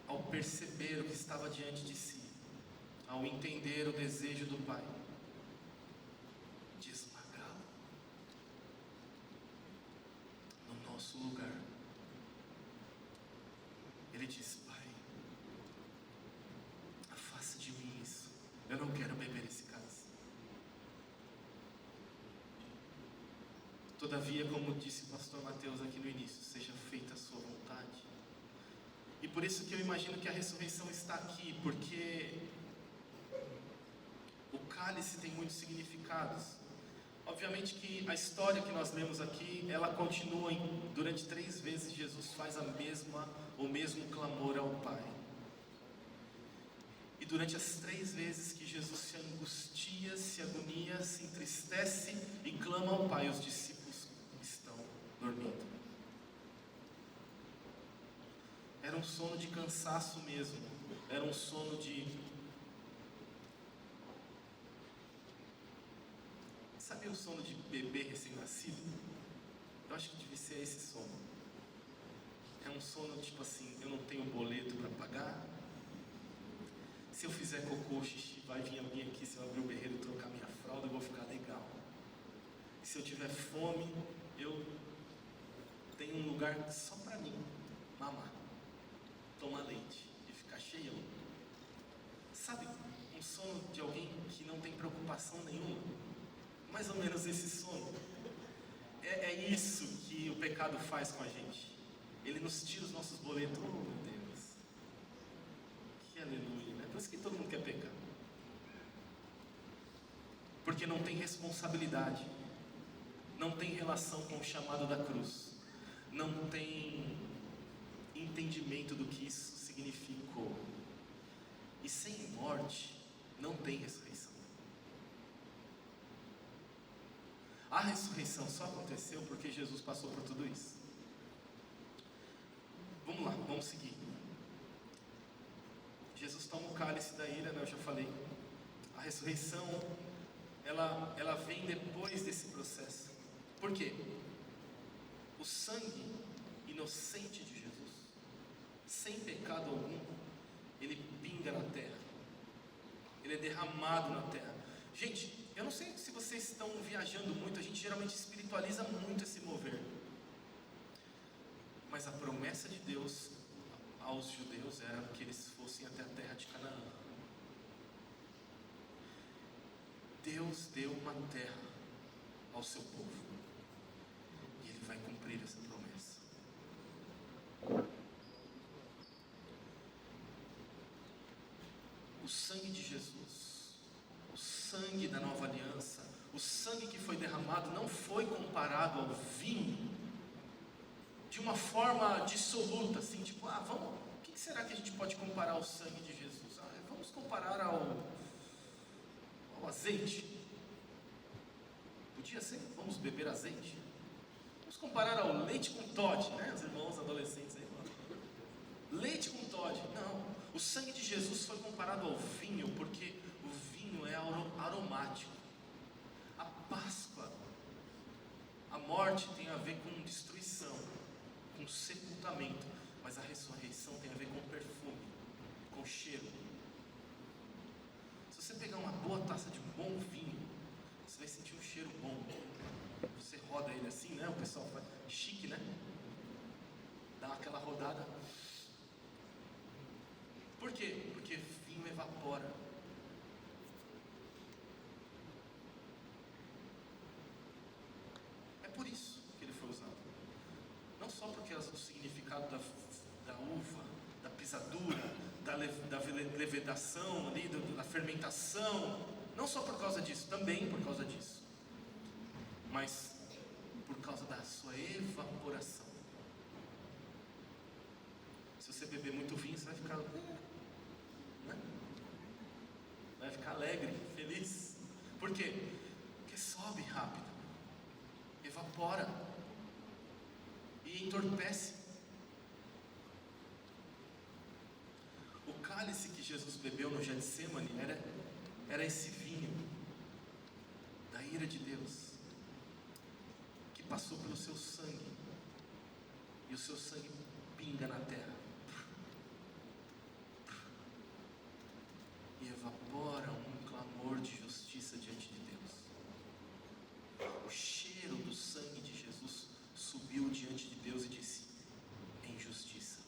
Ao perceber o que estava diante de si, ao entender o desejo do Pai de esmagá-lo no nosso lugar, ele diz: Pai, afasta de mim isso, eu não quero beber esse cálice. Todavia, como disse o pastor Mateus aqui no início, seja feita a sua vontade. E por isso que eu imagino que a ressurreição está aqui, porque o cálice tem muitos significados. Obviamente que a história que nós lemos aqui, ela continua durante 3 vezes Jesus faz o mesmo clamor ao Pai. E durante as 3 vezes que Jesus se angustia, se agonia, se entristece e clama ao Pai, os discípulos estão dormindo. Era um sono de cansaço mesmo, era um sono de... Sabe o sono de bebê recém-nascido? Eu acho que deve ser esse sono. É um sono tipo assim: eu não tenho boleto para pagar. Se eu fizer cocô, xixi, vai vir alguém aqui, se eu abrir o berreiro e trocar minha fralda, eu vou ficar legal. E se eu tiver fome, eu tenho um lugar só para mim, mamar, tomar leite e ficar cheião. Sabe, um sono de alguém que não tem preocupação nenhuma? Mais ou menos esse sono. É isso que o pecado faz com a gente. Ele nos tira os nossos boletos. Oh, meu Deus. Que aleluia, né? Por isso que todo mundo quer pecar. Porque não tem responsabilidade. Não tem relação com o chamado da cruz. Não tem entendimento do que isso significou. E sem morte, não tem ressurreição. A ressurreição só aconteceu porque Jesus passou por tudo isso. Vamos lá, vamos seguir. Jesus toma o cálice da ira, né? Eu já falei. A ressurreição, ela vem depois desse processo. Por quê? O sangue inocente de Jesus, sem pecado algum, ele pinga na terra. Ele é derramado na terra. Gente, eu não sei se vocês estão viajando muito, a gente geralmente espiritualiza muito esse mover. Mas a promessa de Deus aos judeus era que eles fossem até a terra de Canaã. Deus deu uma terra ao seu povo. E Ele vai cumprir essa promessa. O sangue de Jesus, o sangue da nova aliança, o sangue que foi derramado não foi comparado ao vinho de uma forma dissoluta, assim, tipo, vamos, o que será que a gente pode comparar ao sangue de Jesus? Vamos comparar ao azeite. Podia ser, vamos beber azeite. Vamos comparar ao leite com Toddy, né? Os irmãos adolescentes aí, leite com Toddy. Não, o sangue de Jesus foi comparado ao vinho, porque o vinho é aromático. A Páscoa, a morte tem a ver com destruição, com sepultamento, mas a ressurreição tem a ver com perfume, com cheiro. Se você pegar uma boa taça de bom vinho, você vai sentir um cheiro bom. Você roda ele assim, né? O pessoal faz chique, né? Dá aquela rodada. Por quê? Porque vinho evapora. É por isso que ele foi usado. Não só porque o significado da uva, da pisadura, da levedação ali, da fermentação, não só por causa disso, também por causa disso, mas por causa da sua evaporação. Se você beber muito vinho, você vai ficar, né? Vai ficar alegre, feliz. Por quê? Porque sobe rápido, evapora e entorpece. O cálice que Jesus bebeu no Getsemane era esse vinho da ira de Deus, que passou pelo seu sangue, e o seu sangue pinga na terra e evapora um clamor de justiça diante de Deus. O cheiro do sangue de Jesus subiu diante de Deus e disse: em justiça.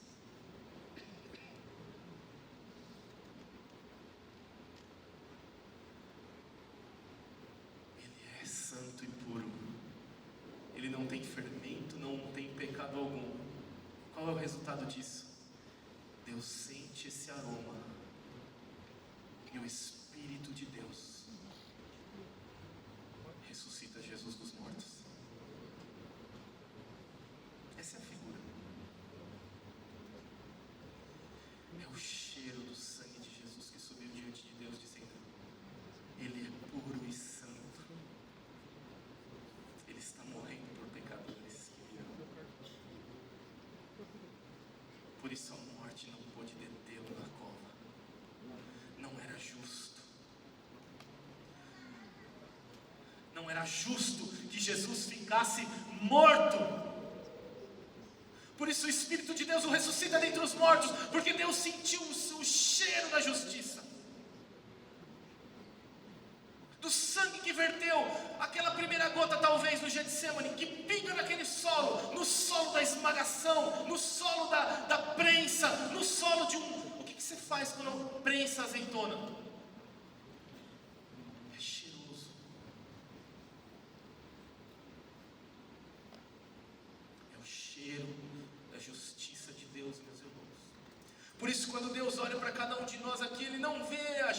Ele é santo e puro. Ele não tem fermento, não tem pecado algum. Qual é o resultado disso? Deus sente esse aroma, e o Espírito de Deus ressuscita Jesus dos mortos. Essa é a figura. É o cheiro do sangue de Jesus que subiu diante de Deus, dizendo: Ele é puro e santo. Ele está morrendo por pecadores que virão. Por isso a morte não pôde detê-lo na cova. Não era justo. Não era justo que Jesus ficasse morto. Por isso o Espírito de Deus o ressuscita dentre os mortos, porque Deus sentiu o cheiro da justiça, do sangue que verteu, aquela primeira gota talvez no Getsemane, que pinga naquele solo, no solo da esmagação, no solo da prensa, no solo de um... O que você faz quando prensa azeitona? É cheiroso.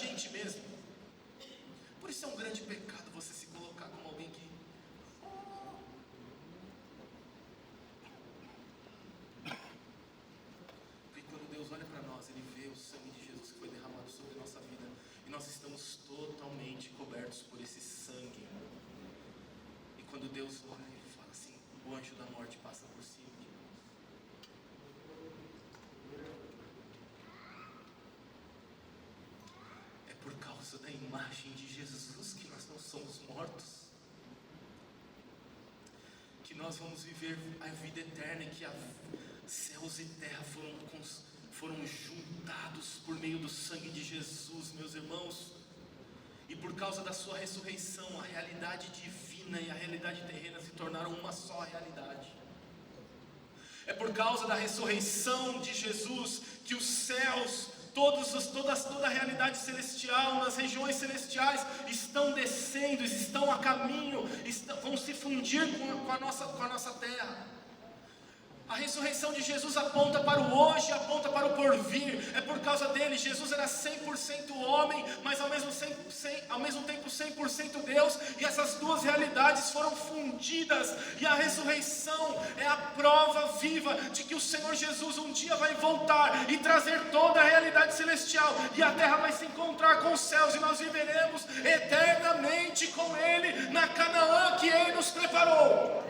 gente mesmo. Por isso é um grande pecado você se colocar como alguém que... Porque quando Deus olha para nós, Ele vê o sangue de Jesus que foi derramado sobre a nossa vida, e nós estamos totalmente cobertos por esse sangue. E quando Deus olha e fala assim, o anjo da morte passa por cima de nós. É por causa da imagem de Jesus que nós não somos mortos, que nós vamos viver a vida eterna, e que céus e terra foram juntados por meio do sangue de Jesus, meus irmãos. E por causa da sua ressurreição, a realidade divina e a realidade terrena se tornaram uma só realidade. É por causa da ressurreição de Jesus que os céus, toda a realidade celestial, nas regiões celestiais, estão descendo, estão a caminho, vão se fundir com a nossa terra. A ressurreição de Jesus aponta para o hoje, aponta para o porvir. É por causa dele. Jesus era 100% homem, mas ao mesmo tempo 100% Deus. E essas duas realidades foram fundidas. E a ressurreição é a prova viva de que o Senhor Jesus um dia vai voltar e trazer toda a realidade celestial. E a terra vai se encontrar com os céus, e nós viveremos eternamente com Ele na Canaã que Ele nos preparou.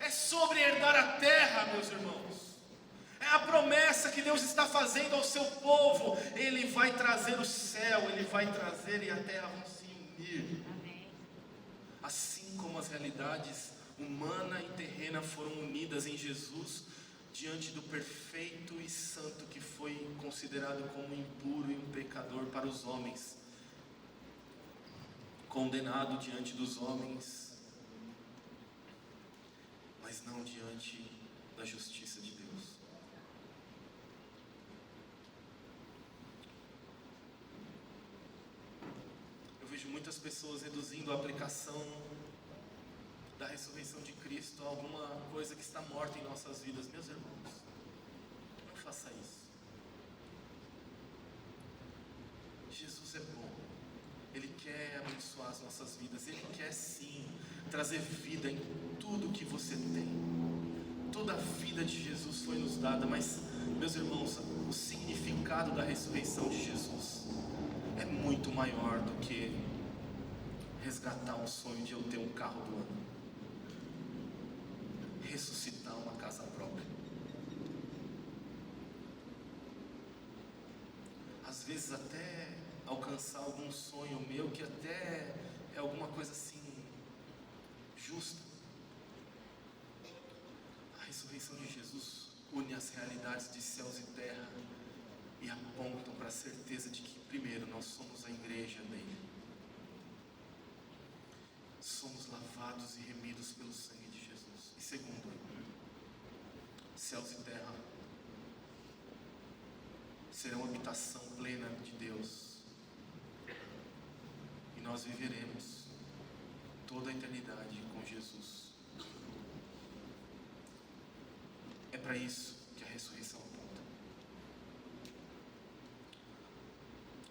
É sobre herdar a terra, meus irmãos. É a promessa que Deus está fazendo ao seu povo. Ele vai trazer o céu, Ele vai trazer, e a terra vão se unir. Amém. Assim como as realidades humana e terrena foram unidas em Jesus, diante do perfeito e santo que foi considerado como impuro e um pecador para os homens, condenado diante dos homens, mas não diante da justiça de Deus. Eu vejo muitas pessoas reduzindo a aplicação da ressurreição de Cristo a alguma coisa que está morta em nossas vidas. Meus irmãos, não faça isso. Jesus é bom. Ele quer abençoar as nossas vidas. Ele quer sim trazer vida em tudo que você tem. Toda a vida de Jesus foi nos dada, mas, meus irmãos, o significado da ressurreição de Jesus é muito maior do que resgatar um sonho de eu ter um carro do ano, ressuscitar uma casa própria. Às vezes até alcançar algum sonho meu que até é alguma coisa assim justa. A ressurreição de Jesus une as realidades de céus e terra e apontam para a certeza de que, primeiro, nós somos a igreja dele. Somos lavados e remidos pelo sangue de Jesus. E segundo, céus e terra serão habitação plena de Deus, e nós viveremos toda a eternidade com Jesus. É para isso que a ressurreição aponta.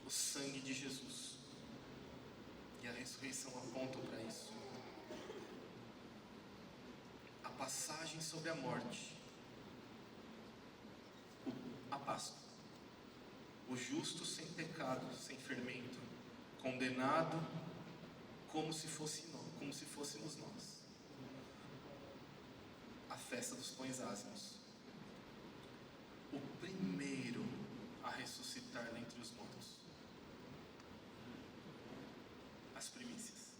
O sangue de Jesus e a ressurreição apontam para isso. A passagem sobre a morte, a Páscoa, o justo sem pecado, sem fermento, condenado como se fôssemos nós. A festa dos pães ázimos, o primeiro a ressuscitar dentre os mortos, as primícias.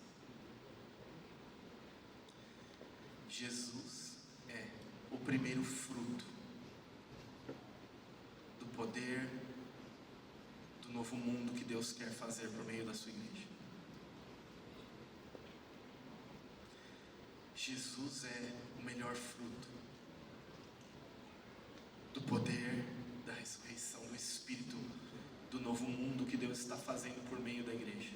Jesus é o primeiro fruto do poder do novo mundo que Deus quer fazer por meio da sua igreja. Jesus é o melhor fruto do poder da ressurreição do Espírito, do novo mundo que Deus está fazendo por meio da igreja,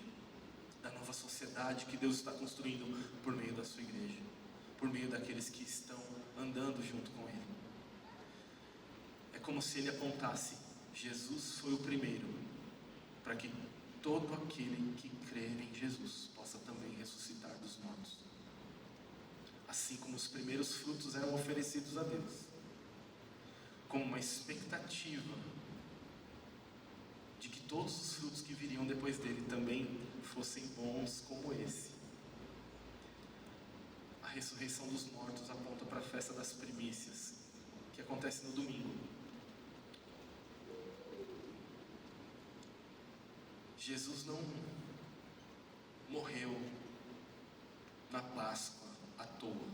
da nova sociedade que Deus está construindo por meio da sua igreja, por meio daqueles que estão andando junto com Ele. É como se Ele apontasse: Jesus foi o primeiro, para que todo aquele que crer em Jesus possa também ressuscitar dos mortos. Assim como os primeiros frutos eram oferecidos a Deus, como uma expectativa de que todos os frutos que viriam depois dele também fossem bons como esse. A ressurreição dos mortos aponta para a festa das primícias, que acontece no domingo. Jesus não morreu na Páscoa à toa.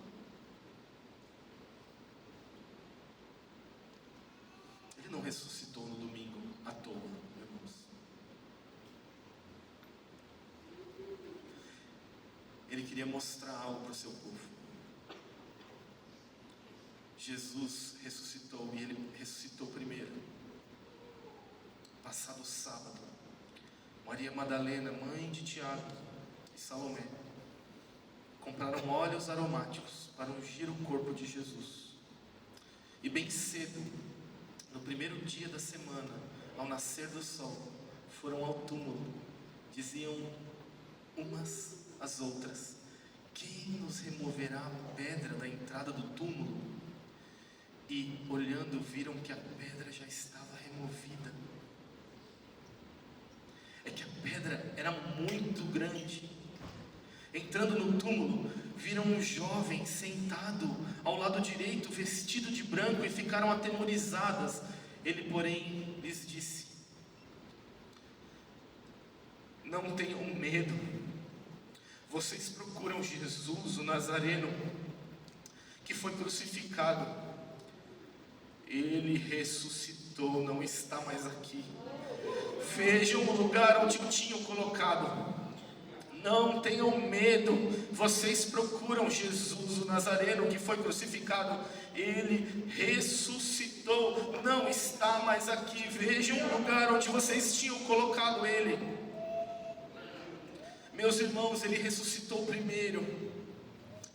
Ele não ressuscitou no domingo à toa, irmãos. Ele queria mostrar algo para o seu povo. Jesus ressuscitou, e ele ressuscitou primeiro. Passado o sábado, Maria Madalena, mãe de Tiago e Salomé, compraram óleos aromáticos para ungir o corpo de Jesus. E bem cedo, no primeiro dia da semana, ao nascer do sol, foram ao túmulo. Diziam umas às outras: quem nos removerá a pedra da entrada do túmulo? E olhando, viram que a pedra já estava removida. É que a pedra era muito grande. Entrando no túmulo, viram um jovem sentado ao lado direito, vestido de branco, e ficaram atemorizadas. Ele, porém, lhes disse: não tenham medo. Vocês procuram Jesus, o Nazareno, que foi crucificado. Ele ressuscitou, não está mais aqui. Vejam o lugar onde o tinham colocado. Não tenham medo. Vocês procuram Jesus, o Nazareno, que foi crucificado. Ele ressuscitou, não está mais aqui. Vejam o lugar onde vocês tinham colocado ele. Meus irmãos, ele ressuscitou primeiro,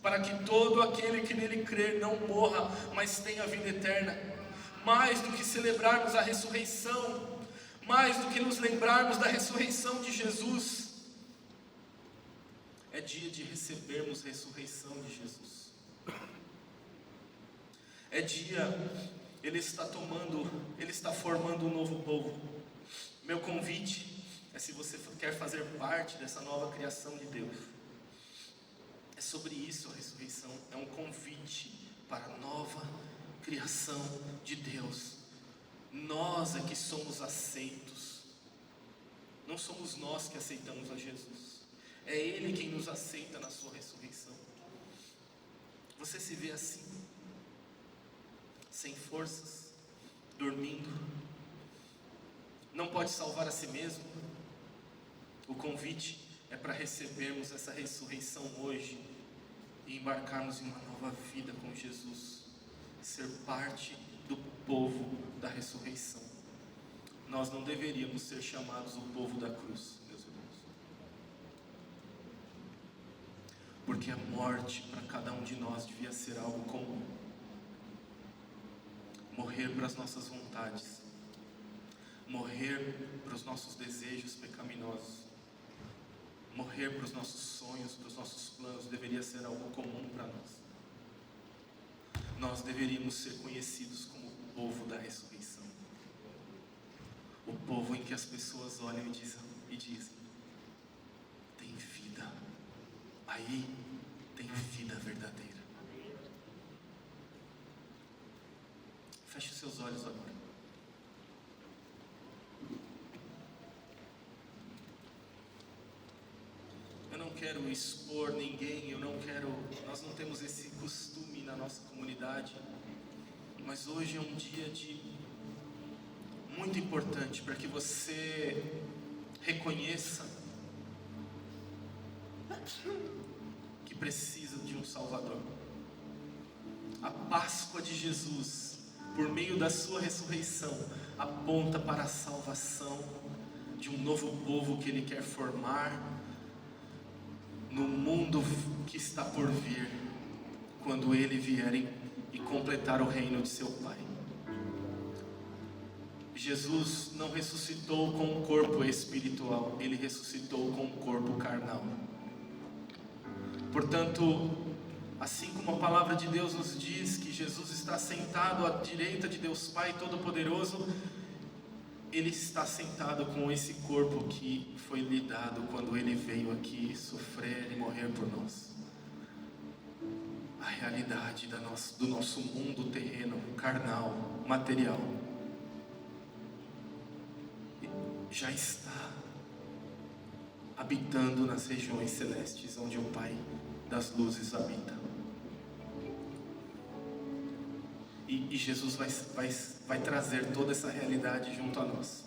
para que todo aquele que nele crer não morra, mas tenha vida eterna. Mais do que celebrarmos a ressurreição, mais do que nos lembrarmos da ressurreição de Jesus, é dia de recebermos a ressurreição de Jesus. É dia, Ele está formando um novo povo. Meu convite é, se você quer fazer parte dessa nova criação de Deus, é sobre isso a ressurreição, é um convite para a nova criação de Deus. Nós é que somos aceitos, não somos nós que aceitamos a Jesus, é Ele quem nos aceita na sua ressurreição. Você se vê assim, sem forças, dormindo, não pode salvar a si mesmo? O convite é para recebermos essa ressurreição hoje e embarcarmos em uma nova vida com Jesus, ser parte do povo da ressurreição. Nós não deveríamos ser chamados o povo da cruz, meus irmãos, porque a morte para cada um de nós devia ser algo comum. Morrer para as nossas vontades, morrer para os nossos desejos pecaminosos, morrer para os nossos sonhos, para os nossos planos, deveria ser algo comum para nós. Nós deveríamos ser conhecidos como o povo da ressurreição, o povo em que as pessoas olham e dizem: tem vida, aí tem vida verdadeira. Feche os seus olhos agora. Eu não quero expor ninguém, nós não temos esse costume na nossa comunidade, mas hoje é um dia muito importante para que você reconheça que precisa de um Salvador. A Páscoa de Jesus, por meio da sua ressurreição, aponta para a salvação de um novo povo que Ele quer formar no mundo que está por vir, quando Ele vier e completar o reino de seu Pai. Jesus não ressuscitou com um corpo espiritual, Ele ressuscitou com um corpo carnal. Portanto, assim como a palavra de Deus nos diz que Jesus está sentado à direita de Deus Pai Todo-Poderoso, Ele está sentado com esse corpo que foi lhe dado quando Ele veio aqui sofrer e morrer por nós. A realidade do nosso mundo terreno, carnal, material, já está habitando nas regiões celestes, onde o Pai das luzes habita. E Jesus vai trazer toda essa realidade junto a nós.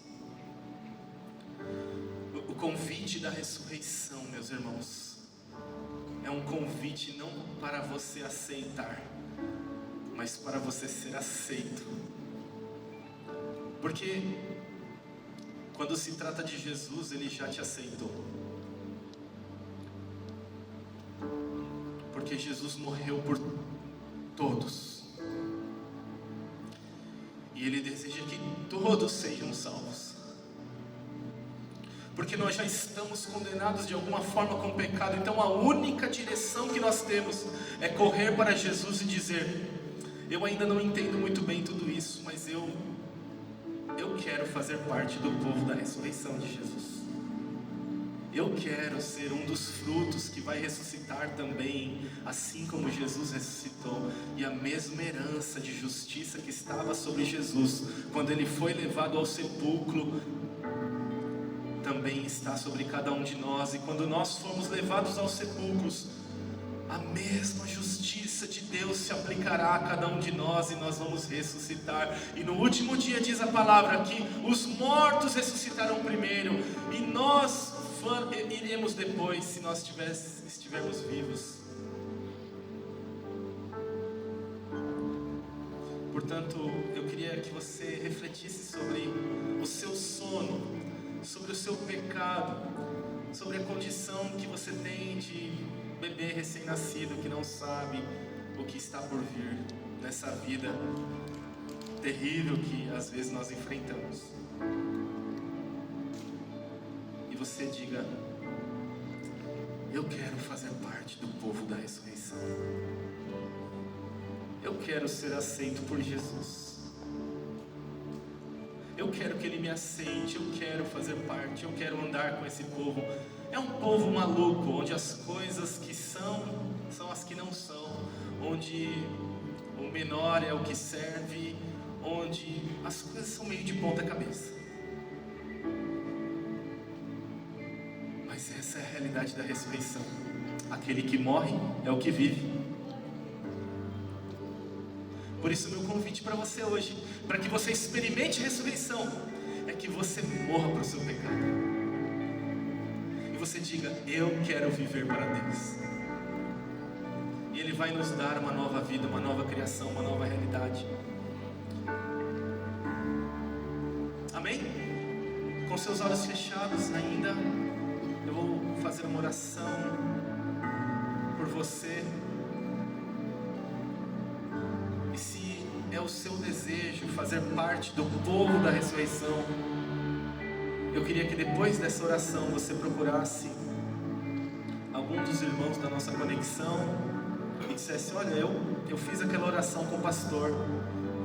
O convite da ressurreição, meus irmãos, é um convite não para você aceitar, mas para você ser aceito. Porque quando se trata de Jesus, Ele já te aceitou. Porque Jesus morreu por todos. E Ele deseja que todos sejam salvos. Porque nós já estamos condenados de alguma forma com o pecado. Então a única direção que nós temos é correr para Jesus e dizer: eu ainda não entendo muito bem tudo isso, mas eu quero fazer parte do povo da ressurreição de Jesus. Eu quero ser um dos frutos que vai ressuscitar também, assim como Jesus ressuscitou. E a mesma herança de justiça que estava sobre Jesus quando Ele foi levado ao sepulcro, também está sobre cada um de nós. E quando nós formos levados aos sepulcros, a mesma justiça de Deus se aplicará a cada um de nós, e nós vamos ressuscitar. E no último dia, diz a palavra, que os mortos ressuscitarão primeiro, e nós iremos depois, se nós estivermos vivos. Portanto, eu queria que você refletisse sobre o seu sono, sobre o seu pecado, sobre a condição que você tem de bebê recém-nascido que não sabe o que está por vir nessa vida terrível que às vezes nós enfrentamos. E você diga: eu quero fazer parte do povo da ressurreição. Eu quero ser aceito por Jesus. Eu quero que Ele me aceite, eu quero fazer parte, eu quero andar com esse povo. É um povo maluco, onde as coisas que são as que não são, onde o menor é o que serve, onde as coisas são meio de ponta cabeça. Mas essa é a realidade da ressurreição. Aquele que morre é o que vive. Por isso meu convite para você hoje, para que você experimente a ressurreição, é que você morra para o seu pecado. E você diga: eu quero viver para Deus. E Ele vai nos dar uma nova vida, uma nova criação, uma nova realidade. Amém? Com seus olhos fechados ainda, eu vou fazer uma oração por você. E se é o seu desejo fazer parte do povo da ressurreição, eu queria que depois dessa oração você procurasse algum dos irmãos da nossa conexão e dissesse: olha, eu fiz aquela oração com o pastor,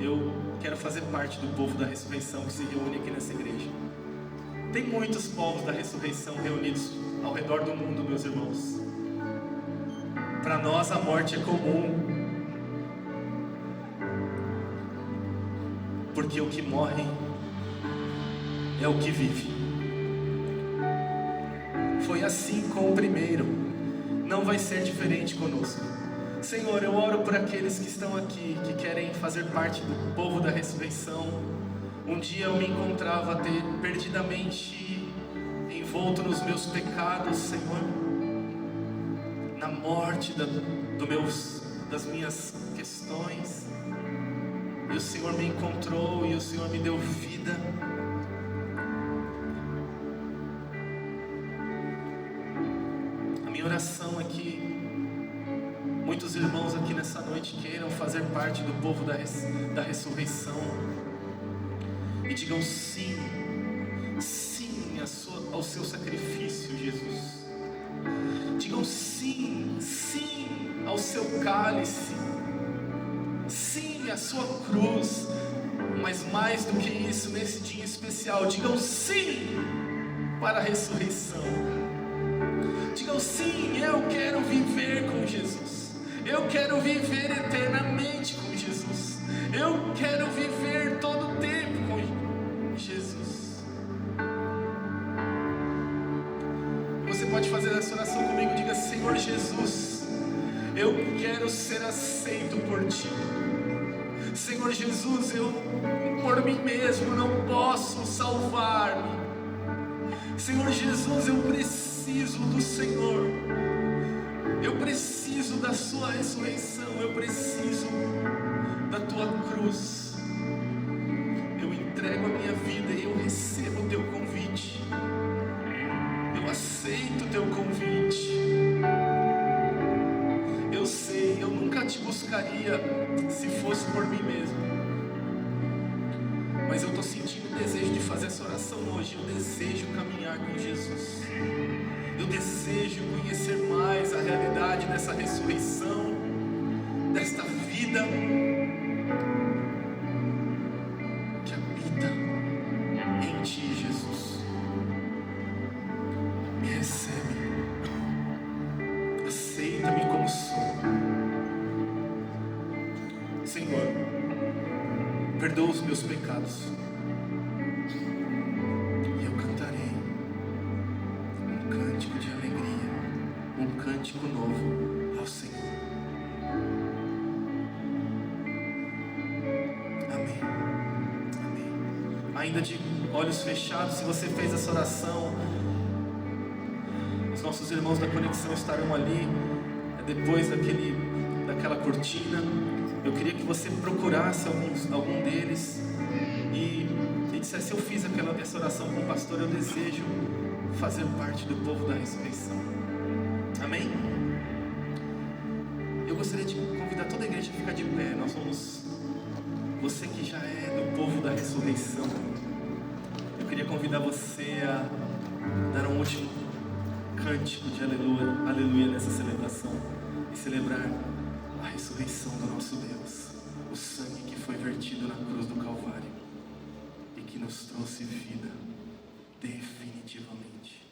eu quero fazer parte do povo da ressurreição que se reúne aqui nessa igreja. Tem muitos povos da ressurreição reunidos ao redor do mundo, meus irmãos. Para nós a morte é comum, porque o que morre é o que vive. Foi assim com o primeiro, não vai ser diferente conosco. Senhor, eu oro por aqueles que estão aqui, que querem fazer parte do povo da ressurreição. Um dia eu me encontrava perdidamente envolto nos meus pecados, Senhor, na morte das minhas questões. E o Senhor me encontrou, e o Senhor me deu vida. A minha oração é que muitos irmãos aqui nessa noite queiram fazer parte do povo da ressurreição. e digam sim, sim ao seu sacrifício, Jesus. Digam sim, sim ao seu cálice, sim à sua cruz. Mas mais do que isso, nesse dia especial, digam sim para a ressurreição. Digam sim, eu quero viver com Jesus. Eu quero viver eternamente com Jesus. Eu quero viver todo o tempo com Jesus. Você pode fazer essa oração comigo. Diga: Senhor Jesus, eu quero ser aceito por Ti. Senhor Jesus, eu por mim mesmo não posso salvar-me. Senhor Jesus, eu preciso do Senhor. Eu preciso da Sua ressurreição. Eu preciso da Tua cruz. Eu entrego a minha vida e eu recebo o Teu convite. Eu aceito o Teu convite. Eu sei, eu nunca Te buscaria se fosse por mim mesmo. Mas eu estou sentindo o desejo de fazer essa oração hoje. Eu desejo caminhar com Jesus. Eu desejo conhecer mais a realidade dessa ressurreição, desta vida que habita em Ti, Jesus. Me recebe, aceita-me como sou. Senhor, perdoa os meus pecados e eu cantarei um cântico de alegria, um cântico novo ao Senhor. Amém. Amém. Ainda de olhos fechados, se você fez essa oração, os nossos irmãos da conexão estarão ali, depois daquela cortina. Eu queria que você procurasse algum deles e dissesse: eu fiz essa oração com o pastor, eu desejo fazer parte do povo da ressurreição. Amém? Eu gostaria de convidar toda a igreja a ficar de pé. Nós vamos, você que já é do povo da ressurreição, eu queria convidar você a dar um último cântico de aleluia, aleluia nessa celebração e celebrar a ressurreição do nosso Deus, o sangue que foi vertido na cruz do Calvário e que nos trouxe vida definitivamente.